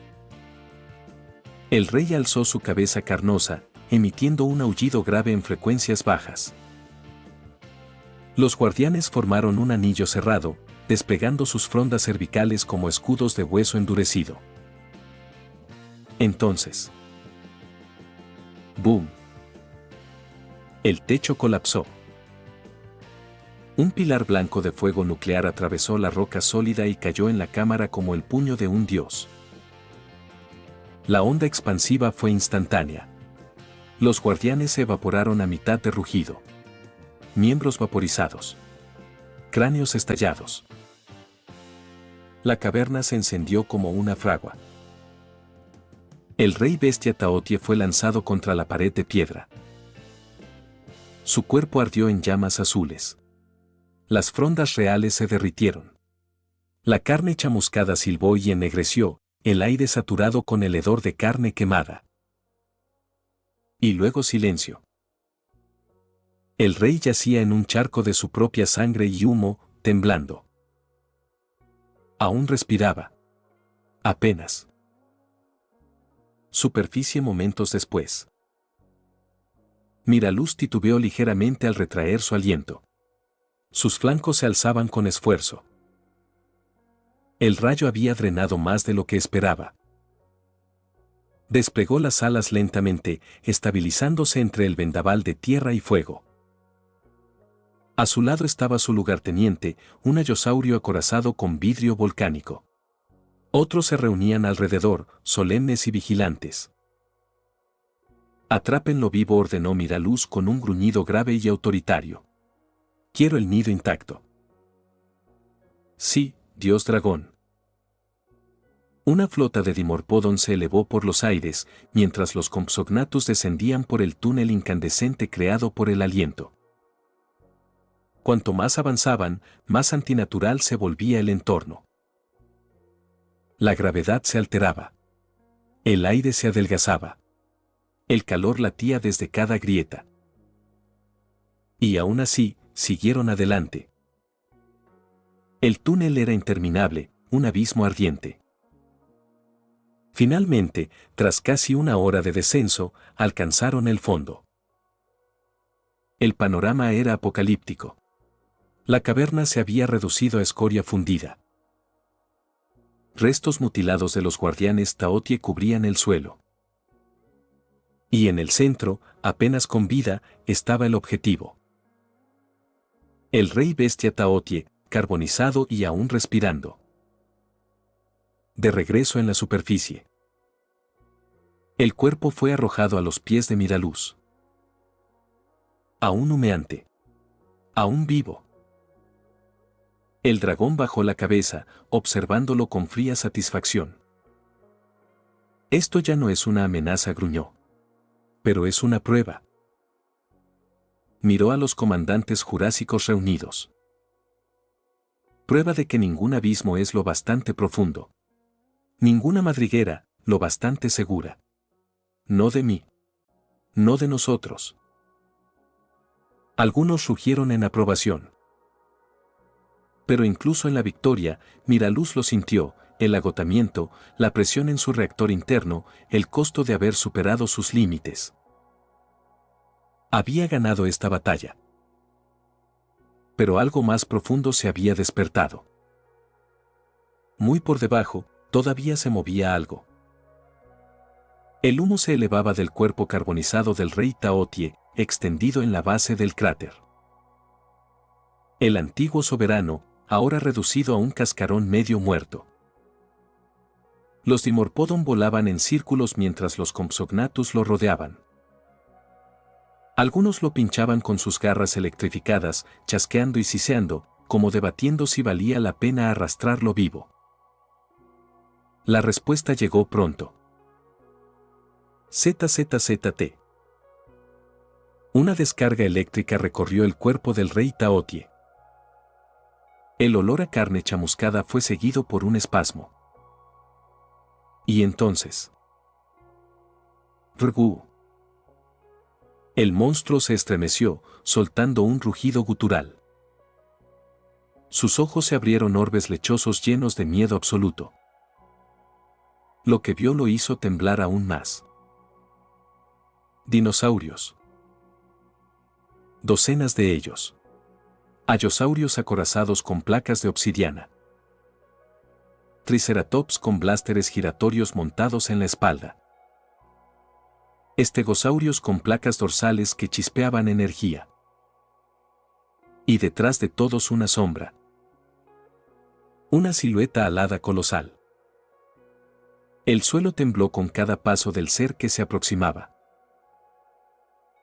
El rey alzó su cabeza carnosa, emitiendo un aullido grave en frecuencias bajas. Los guardianes formaron un anillo cerrado, desplegando sus frondas cervicales como escudos de hueso endurecido. Entonces. ¡Boom! El techo colapsó. Un pilar blanco de fuego nuclear atravesó la roca sólida y cayó en la cámara como el puño de un dios. La onda expansiva fue instantánea. Los guardianes se evaporaron a mitad de rugido. Miembros vaporizados. Cráneos estallados. La caverna se encendió como una fragua. El rey bestia Taotie fue lanzado contra la pared de piedra. Su cuerpo ardió en llamas azules. Las frondas reales se derritieron. La carne chamuscada silbó y ennegreció, el aire saturado con el hedor de carne quemada. Y luego silencio. El rey yacía en un charco de su propia sangre y humo, temblando. Aún respiraba. Apenas. Superficie momentos después. Miraluz titubeó ligeramente al retraer su aliento. Sus flancos se alzaban con esfuerzo. El rayo había drenado más de lo que esperaba. Desplegó las alas lentamente, estabilizándose entre el vendaval de tierra y fuego. A su lado estaba su lugarteniente, un ayosaurio acorazado con vidrio volcánico. Otros se reunían alrededor, solemnes y vigilantes. Atrápenlo vivo, ordenó Miraluz con un gruñido grave y autoritario. Quiero el nido intacto. Sí, Dios dragón. Una flota de Dimorphodon se elevó por los aires, mientras los Compsognathus descendían por el túnel incandescente creado por el aliento. Cuanto más avanzaban, más antinatural se volvía el entorno. La gravedad se alteraba. El aire se adelgazaba. El calor latía desde cada grieta. Y aún así, siguieron adelante. El túnel era interminable, un abismo ardiente. Finalmente, tras casi una hora de descenso, alcanzaron el fondo. El panorama era apocalíptico. La caverna se había reducido a escoria fundida. Restos mutilados de los guardianes Taotie cubrían el suelo. Y en el centro, apenas con vida, estaba el objetivo. El rey bestia Taotie, carbonizado y aún respirando. De regreso en la superficie. El cuerpo fue arrojado a los pies de Miraluz. Aún humeante. Aún vivo. El dragón bajó la cabeza, observándolo con fría satisfacción. Esto ya no es una amenaza, gruñó. Pero es una prueba. Miró a los comandantes jurásicos reunidos. Prueba de que ningún abismo es lo bastante profundo. Ninguna madriguera, lo bastante segura. No de mí. No de nosotros. Algunos rugieron en aprobación. Pero incluso en la victoria, Miraluz lo sintió, el agotamiento, la presión en su reactor interno, el costo de haber superado sus límites. Había ganado esta batalla. Pero algo más profundo se había despertado. Muy por debajo, todavía se movía algo. El humo se elevaba del cuerpo carbonizado del rey Taotie, extendido en la base del cráter. El antiguo soberano, ahora reducido a un cascarón medio muerto. Los Dimorphodon volaban en círculos mientras los Compsognathus lo rodeaban. Algunos lo pinchaban con sus garras electrificadas, chasqueando y siseando, como debatiendo si valía la pena arrastrarlo vivo. La respuesta llegó pronto. ZZZT. Una descarga eléctrica recorrió el cuerpo del rey Taotie. El olor a carne chamuscada fue seguido por un espasmo. Y entonces. Rgu. El monstruo se estremeció, soltando un rugido gutural. Sus ojos se abrieron orbes lechosos llenos de miedo absoluto. Lo que vio lo hizo temblar aún más. Dinosaurios. Docenas de ellos. Ayosaurios acorazados con placas de obsidiana. Triceratops con blásteres giratorios montados en la espalda. Estegosaurios con placas dorsales que chispeaban energía. Y detrás de todos una sombra. Una silueta alada colosal. El suelo tembló con cada paso del ser que se aproximaba.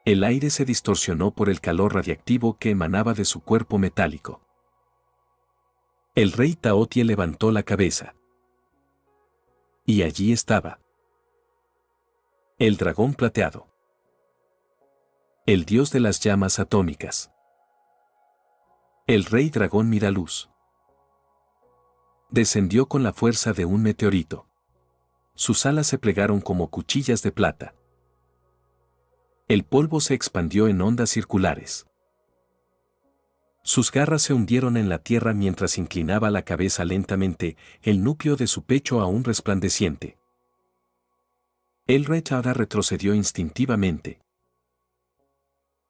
El aire se distorsionó por el calor radiactivo que emanaba de su cuerpo metálico. El rey Taotie levantó la cabeza. Y allí estaba. El dragón plateado. El dios de las llamas atómicas. El rey dragón Miraluz. Descendió con la fuerza de un meteorito. Sus alas se plegaron como cuchillas de plata. El polvo se expandió en ondas circulares. Sus garras se hundieron en la tierra mientras inclinaba la cabeza lentamente, el núcleo de su pecho aún resplandeciente. El rey ahora retrocedió instintivamente.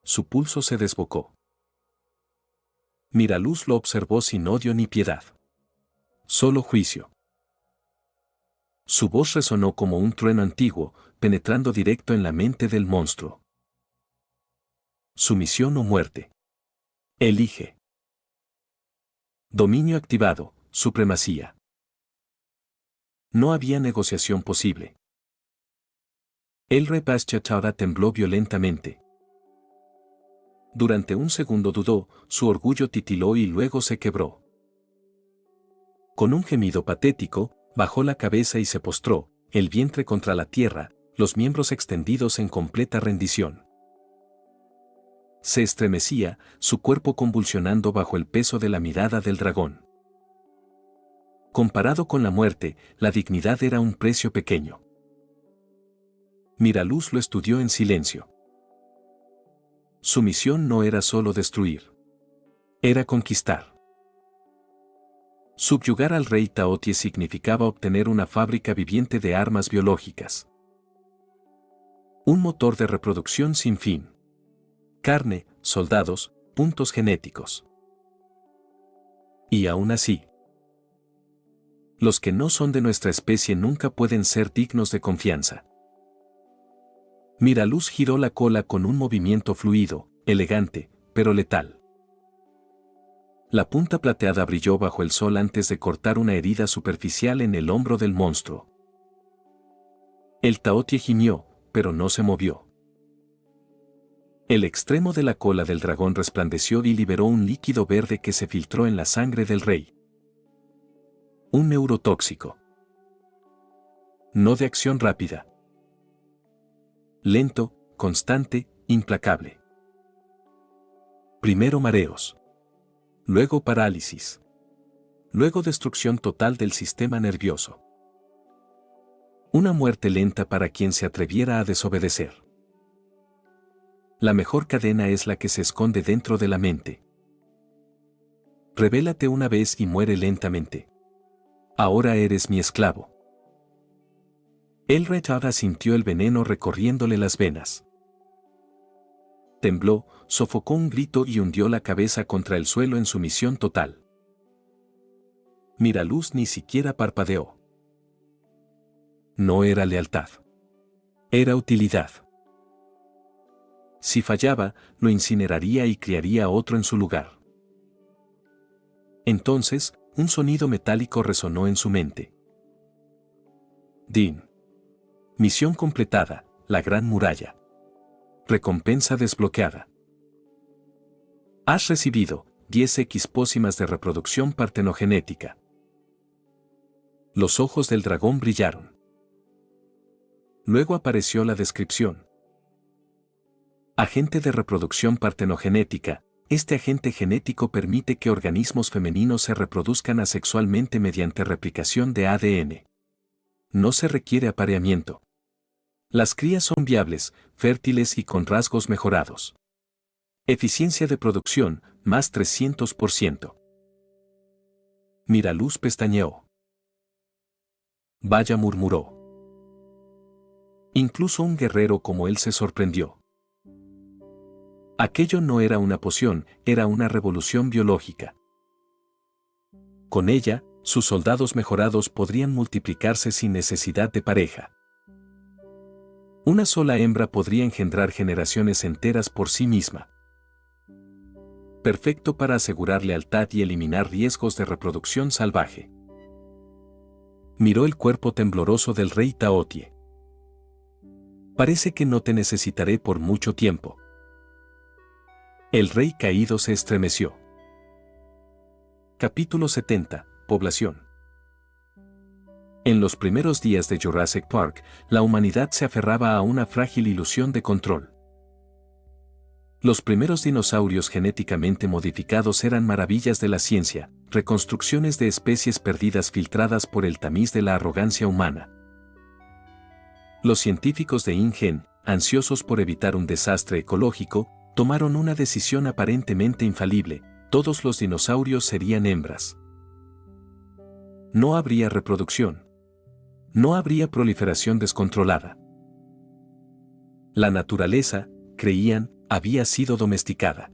Su pulso se desbocó. Miraluz lo observó sin odio ni piedad. Solo juicio. Su voz resonó como un trueno antiguo, penetrando directo en la mente del monstruo. Sumisión o muerte. Elige. Dominio activado, supremacía. No había negociación posible. El rey Paschachara tembló violentamente. Durante un segundo dudó, su orgullo titiló y luego se quebró. Con un gemido patético, bajó la cabeza y se postró, el vientre contra la tierra, los miembros extendidos en completa rendición. Se estremecía, su cuerpo convulsionando bajo el peso de la mirada del dragón. Comparado con la muerte, la dignidad era un precio pequeño. Miraluz lo estudió en silencio. Su misión no era solo destruir. Era conquistar. Subyugar al rey Taotie significaba obtener una fábrica viviente de armas biológicas. Un motor de reproducción sin fin. Carne, soldados, puntos genéticos. Y aún así, los que no son de nuestra especie nunca pueden ser dignos de confianza. Miraluz giró la cola con un movimiento fluido, elegante, pero letal. La punta plateada brilló bajo el sol antes de cortar una herida superficial en el hombro del monstruo. El Taotie gimió, pero no se movió. El extremo de la cola del dragón resplandeció y liberó un líquido verde que se filtró en la sangre del rey. Un neurotóxico. No de acción rápida. Lento, constante, implacable. Primero mareos. Luego parálisis. Luego destrucción total del sistema nervioso. Una muerte lenta para quien se atreviera a desobedecer. La mejor cadena es la que se esconde dentro de la mente. Revélate una vez y muere lentamente. Ahora eres mi esclavo. El rey ahora sintió el veneno recorriéndole las venas. Tembló, sofocó un grito y hundió la cabeza contra el suelo en sumisión total. Miraluz ni siquiera parpadeó. No era lealtad. Era utilidad. Si fallaba, lo incineraría y criaría otro en su lugar. Entonces, un sonido metálico resonó en su mente. Din. Misión completada, la Gran Muralla. Recompensa desbloqueada. Has recibido 10x pócimas de reproducción partenogenética. Los ojos del dragón brillaron. Luego apareció la descripción. Agente de reproducción partenogenética. Este agente genético permite que organismos femeninos se reproduzcan asexualmente mediante replicación de ADN. No se requiere apareamiento. Las crías son viables, fértiles y con rasgos mejorados. Eficiencia de producción, más 300%. Miraluz pestañeó. Vaya, murmuró. Incluso un guerrero como él se sorprendió. Aquello no era una poción, era una revolución biológica. Con ella, sus soldados mejorados podrían multiplicarse sin necesidad de pareja. Una sola hembra podría engendrar generaciones enteras por sí misma. Perfecto para asegurar lealtad y eliminar riesgos de reproducción salvaje. Miró el cuerpo tembloroso del rey Taotie. Parece que no te necesitaré por mucho tiempo. El rey caído se estremeció. Capítulo 70. Población. En los primeros días de Jurassic Park, la humanidad se aferraba a una frágil ilusión de control. Los primeros dinosaurios genéticamente modificados eran maravillas de la ciencia, reconstrucciones de especies perdidas filtradas por el tamiz de la arrogancia humana. Los científicos de InGen, ansiosos por evitar un desastre ecológico, tomaron una decisión aparentemente infalible: todos los dinosaurios serían hembras. No habría reproducción. No habría proliferación descontrolada. La naturaleza, creían, había sido domesticada.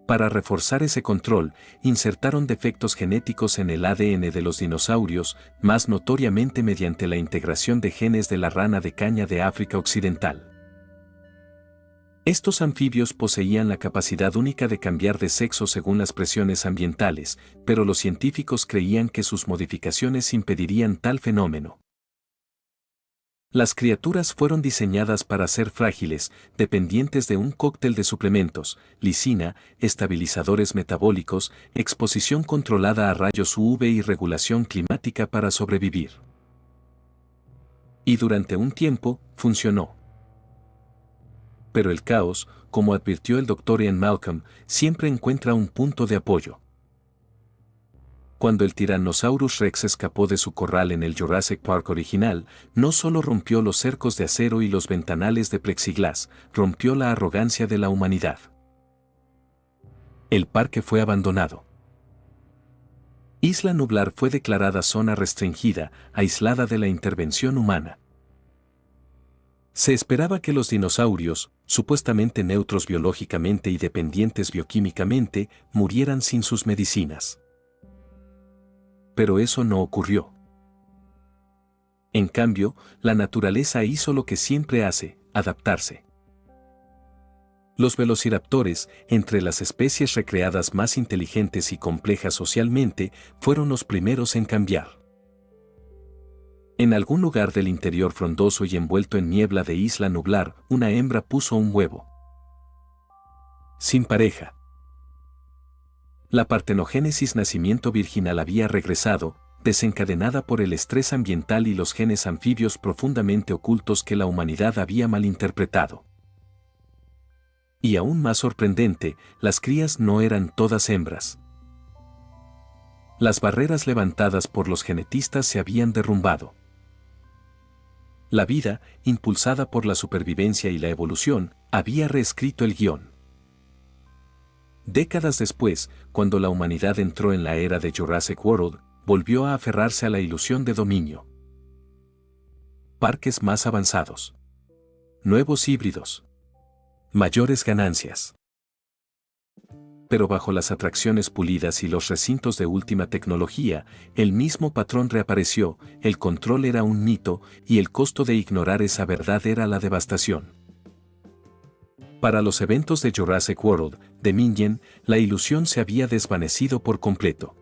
Para reforzar ese control, insertaron defectos genéticos en el ADN de los dinosaurios, más notoriamente mediante la integración de genes de la rana de caña de África Occidental. Estos anfibios poseían la capacidad única de cambiar de sexo según las presiones ambientales, pero los científicos creían que sus modificaciones impedirían tal fenómeno. Las criaturas fueron diseñadas para ser frágiles, dependientes de un cóctel de suplementos, lisina, estabilizadores metabólicos, exposición controlada a rayos UV y regulación climática para sobrevivir. Y durante un tiempo, funcionó. Pero el caos, como advirtió el Dr. Ian Malcolm, siempre encuentra un punto de apoyo. Cuando el Tyrannosaurus Rex escapó de su corral en el Jurassic Park original, no solo rompió los cercos de acero y los ventanales de plexiglas, rompió la arrogancia de la humanidad. El parque fue abandonado. Isla Nublar fue declarada zona restringida, aislada de la intervención humana. Se esperaba que los dinosaurios, supuestamente neutros biológicamente y dependientes bioquímicamente, murieran sin sus medicinas. Pero eso no ocurrió. En cambio, la naturaleza hizo lo que siempre hace: adaptarse. Los velociraptores, entre las especies recreadas más inteligentes y complejas socialmente, fueron los primeros en cambiar. En algún lugar del interior frondoso y envuelto en niebla de isla nublar, una hembra puso un huevo. Sin pareja. La partenogénesis nacimiento virginal había regresado, desencadenada por el estrés ambiental y los genes anfibios profundamente ocultos que la humanidad había malinterpretado. Y aún más sorprendente, las crías no eran todas hembras. Las barreras levantadas por los genetistas se habían derrumbado. La vida, impulsada por la supervivencia y la evolución, había reescrito el guión. Décadas después, cuando la humanidad entró en la era de Jurassic World, volvió a aferrarse a la ilusión de dominio. Parques más avanzados. Nuevos híbridos. Mayores ganancias. Pero bajo las atracciones pulidas y los recintos de última tecnología, el mismo patrón reapareció, el control era un mito y el costo de ignorar esa verdad era la devastación. Para los eventos de Jurassic World, Dominion, la ilusión se había desvanecido por completo.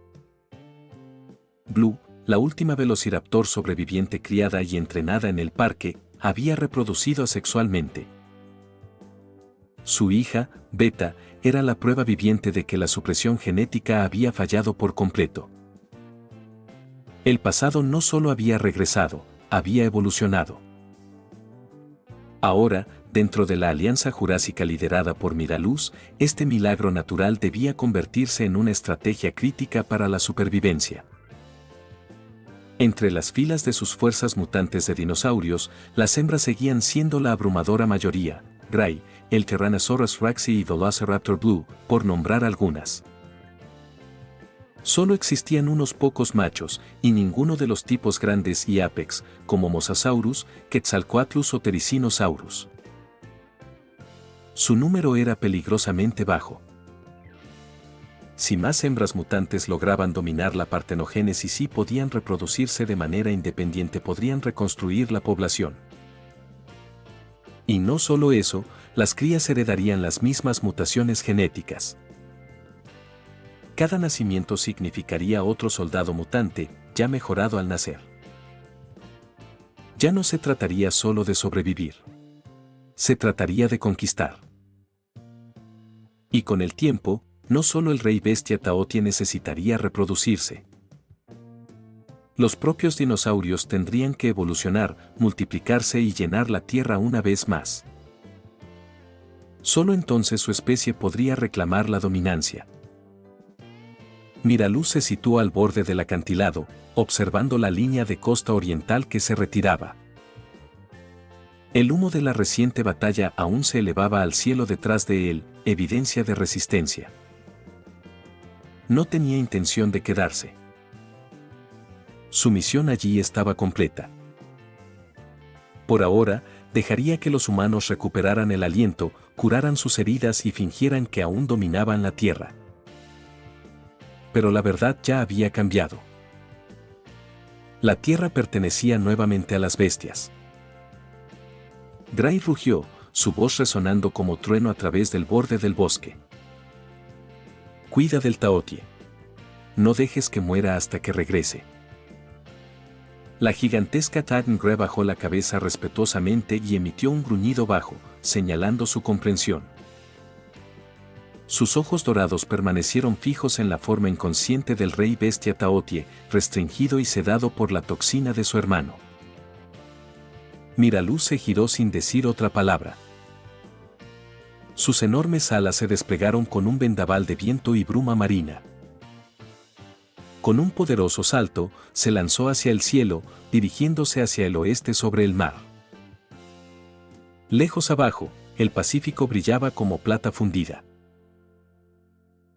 Blue, la última velociraptor sobreviviente criada y entrenada en el parque, había reproducido asexualmente. Su hija, Beta, era la prueba viviente de que la supresión genética había fallado por completo. El pasado no solo había regresado, había evolucionado. Ahora, dentro de la Alianza Jurásica liderada por Miraluz, este milagro natural debía convertirse en una estrategia crítica para la supervivencia. Entre las filas de sus fuerzas mutantes de dinosaurios, las hembras seguían siendo la abrumadora mayoría, Gray, el Tyrannosaurus Rex y Velociraptor Blue, por nombrar algunas. Solo existían unos pocos machos, y ninguno de los tipos grandes y apex, como Mosasaurus, Quetzalcoatlus o Therizinosaurus. Su número era peligrosamente bajo. Si más hembras mutantes lograban dominar la partenogénesis y podían reproducirse de manera independiente, podrían reconstruir la población. Y no solo eso, las crías heredarían las mismas mutaciones genéticas. Cada nacimiento significaría otro soldado mutante, ya mejorado al nacer. Ya no se trataría solo de sobrevivir. Se trataría de conquistar. Y con el tiempo, no solo el rey bestia Taotie necesitaría reproducirse. Los propios dinosaurios tendrían que evolucionar, multiplicarse y llenar la Tierra una vez más. Solo entonces su especie podría reclamar la dominancia. Miraluz se situó al borde del acantilado, observando la línea de costa oriental que se retiraba. El humo de la reciente batalla aún se elevaba al cielo detrás de él, evidencia de resistencia. No tenía intención de quedarse. Su misión allí estaba completa. Por ahora, dejaría que los humanos recuperaran el aliento, curaran sus heridas y fingieran que aún dominaban la Tierra. Pero la verdad ya había cambiado. La Tierra pertenecía nuevamente a las bestias. Gray rugió, su voz resonando como trueno a través del borde del bosque. Cuida del Taotie. No dejes que muera hasta que regrese. La gigantesca Tangre bajó la cabeza respetuosamente y emitió un gruñido bajo, señalando su comprensión. Sus ojos dorados permanecieron fijos en la forma inconsciente del rey bestia Taotie, restringido y sedado por la toxina de su hermano. Miraluz se giró sin decir otra palabra. Sus enormes alas se desplegaron con un vendaval de viento y bruma marina. Con un poderoso salto, se lanzó hacia el cielo, dirigiéndose hacia el oeste sobre el mar. Lejos abajo, el Pacífico brillaba como plata fundida.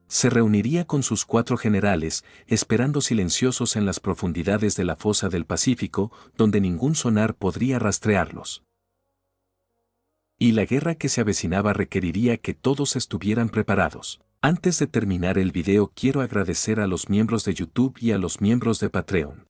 Se reuniría con sus 4 generales, esperando silenciosos en las profundidades de la fosa del Pacífico, donde ningún sonar podría rastrearlos. Y la guerra que se avecinaba requeriría que todos estuvieran preparados. Antes de terminar el video, quiero agradecer a los miembros de YouTube y a los miembros de Patreon.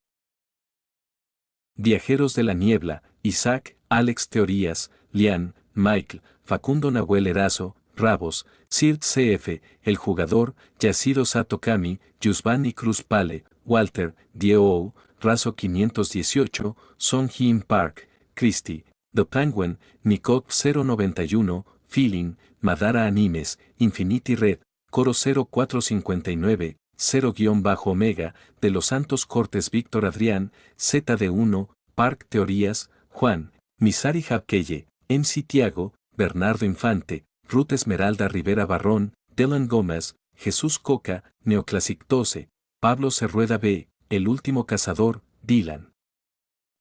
Viajeros de la Niebla, Isaac, Alex Teorías, Lian, Michael, Facundo Nahuel Erazo, Rabos, Sirt CF, El Jugador, Yacido Sato Kami, Yusbani Cruz Pale, Walter, Dio, Razo 518, Song Hyun Park, Christie, The Penguin, Nikop 091, Feeling, Madara Animes, Infinity Red, Coro 0459, 0-Omega, de los Santos Cortes Víctor Adrián, ZD1, Park Teorías, Juan, Misari Hapkeye, MC Tiago, Bernardo Infante, Ruth Esmeralda Rivera Barrón, Dylan Gómez, Jesús Coca, Neoclassic 12, Pablo Cerrueda B., El Último Cazador, Dylan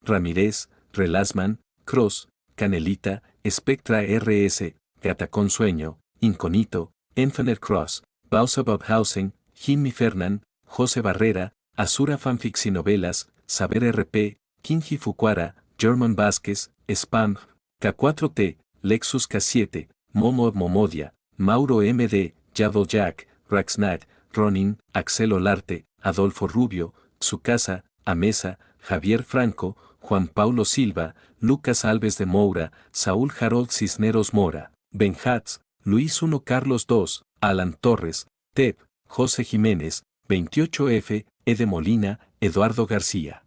Ramírez, Relasman, Cross, Canelita, Spectra RS, Gata con Sueño, Inconito, Infinite Cross, Bausabab Housing, Jimmy Fernan, José Barrera, Azura Fanfics y Novelas, Saber RP, Kinji Fukuara, German Vázquez, Spam, K4T, Lexus K7, Momo Momodia, Mauro MD, Javo Jack, Raxnat, Ronin, Axel Olarte, Adolfo Rubio, Tsukasa, Amesa, Javier Franco, Juan Paulo Silva, Lucas Alves de Moura, Saúl Harold Cisneros Mora, Ben Hatz, Luis 1 Carlos 2, Alan Torres, Ted, José Jiménez, 28F, Ede Molina, Eduardo García.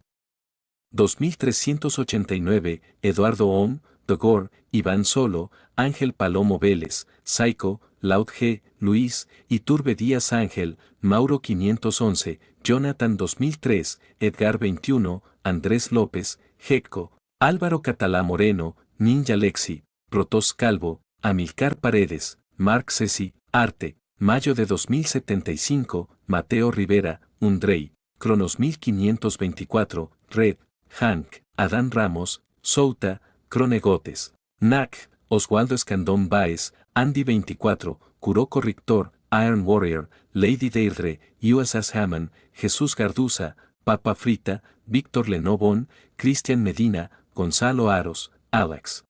2389, Eduardo Ohm, Dogor, Iván Solo, Ángel Palomo Vélez, Saico, Laud G, Luis, Iturbe Díaz Ángel, Mauro 511, Jonathan 2003, Edgar 21, Andrés López, Jecco, Álvaro Catalá Moreno, Ninja Lexi, Protos Calvo, Amilcar Paredes, Marc Ceci, Arte, Mayo de 2075, Mateo Rivera, Undrey, Cronos 1524, Red, Hank, Adán Ramos, Souta, Cronegotes, Nac, Oswaldo Escandón Baez, Andy 24, Kuroko Rictor, Iron Warrior, Lady Deirdre, USS Hammond, Jesús Garduza, Papa Frita, Víctor Lenovón, Cristian Medina, Gonzalo Aros, Alex.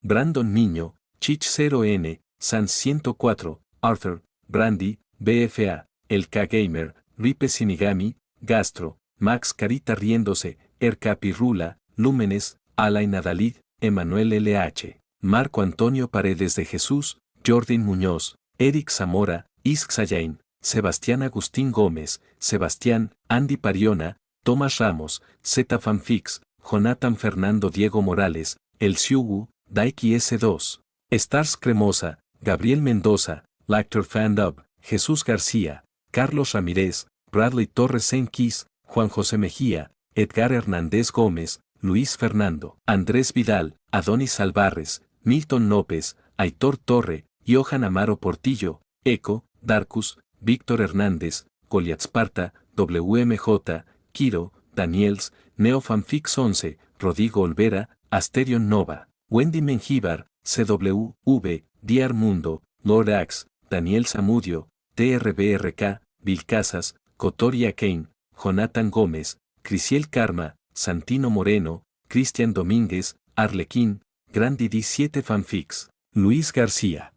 Brandon Niño, Chich 0N, Sans 104, Arthur, Brandy, BFA, El K-Gamer, Ripe Sinigami, Gastro, Max Carita Riéndose, Erca Pirrula, Lúmenes, Alain Adalid, Emanuel LH, Marco Antonio Paredes de Jesús, Jordan Muñoz, Eric Zamora, Isk Sayain, Sebastián Agustín Gómez, Sebastián, Andy Pariona, Tomás Ramos, Z Fanfix, Jonathan Fernando Diego Morales, El Siugu, Daiki S2, Stars Cremosa, Gabriel Mendoza, Lactor Fandub, Jesús García, Carlos Ramírez, Bradley Torres Senquis, Juan José Mejía, Edgar Hernández Gómez, Luis Fernando, Andrés Vidal, Adonis Alvarez, Milton López, Aitor Torre, Johan Amaro Portillo, Eco, Darkus, Víctor Hernández, Goliath Sparta, WMJ, Kiro, Daniels, Neofanfix 11, Rodrigo Olvera, Asterion Nova, Wendy Mengíbar, CWV, Diar Mundo, Lord Axe, Daniel Zamudio, TRBRK, Vilcasas, Cotoria Kane, Jonathan Gómez, Crisiel Karma, Santino Moreno, Cristian Domínguez, Arlequín, Grandi D7 Fanfix, Luis García.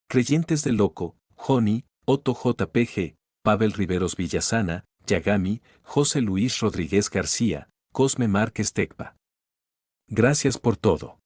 Creyentes del Loco, Joni, Otto JPG, Pavel Riveros Villasana, Yagami, José Luis Rodríguez García, Cosme Márquez Tecpa. Gracias por todo.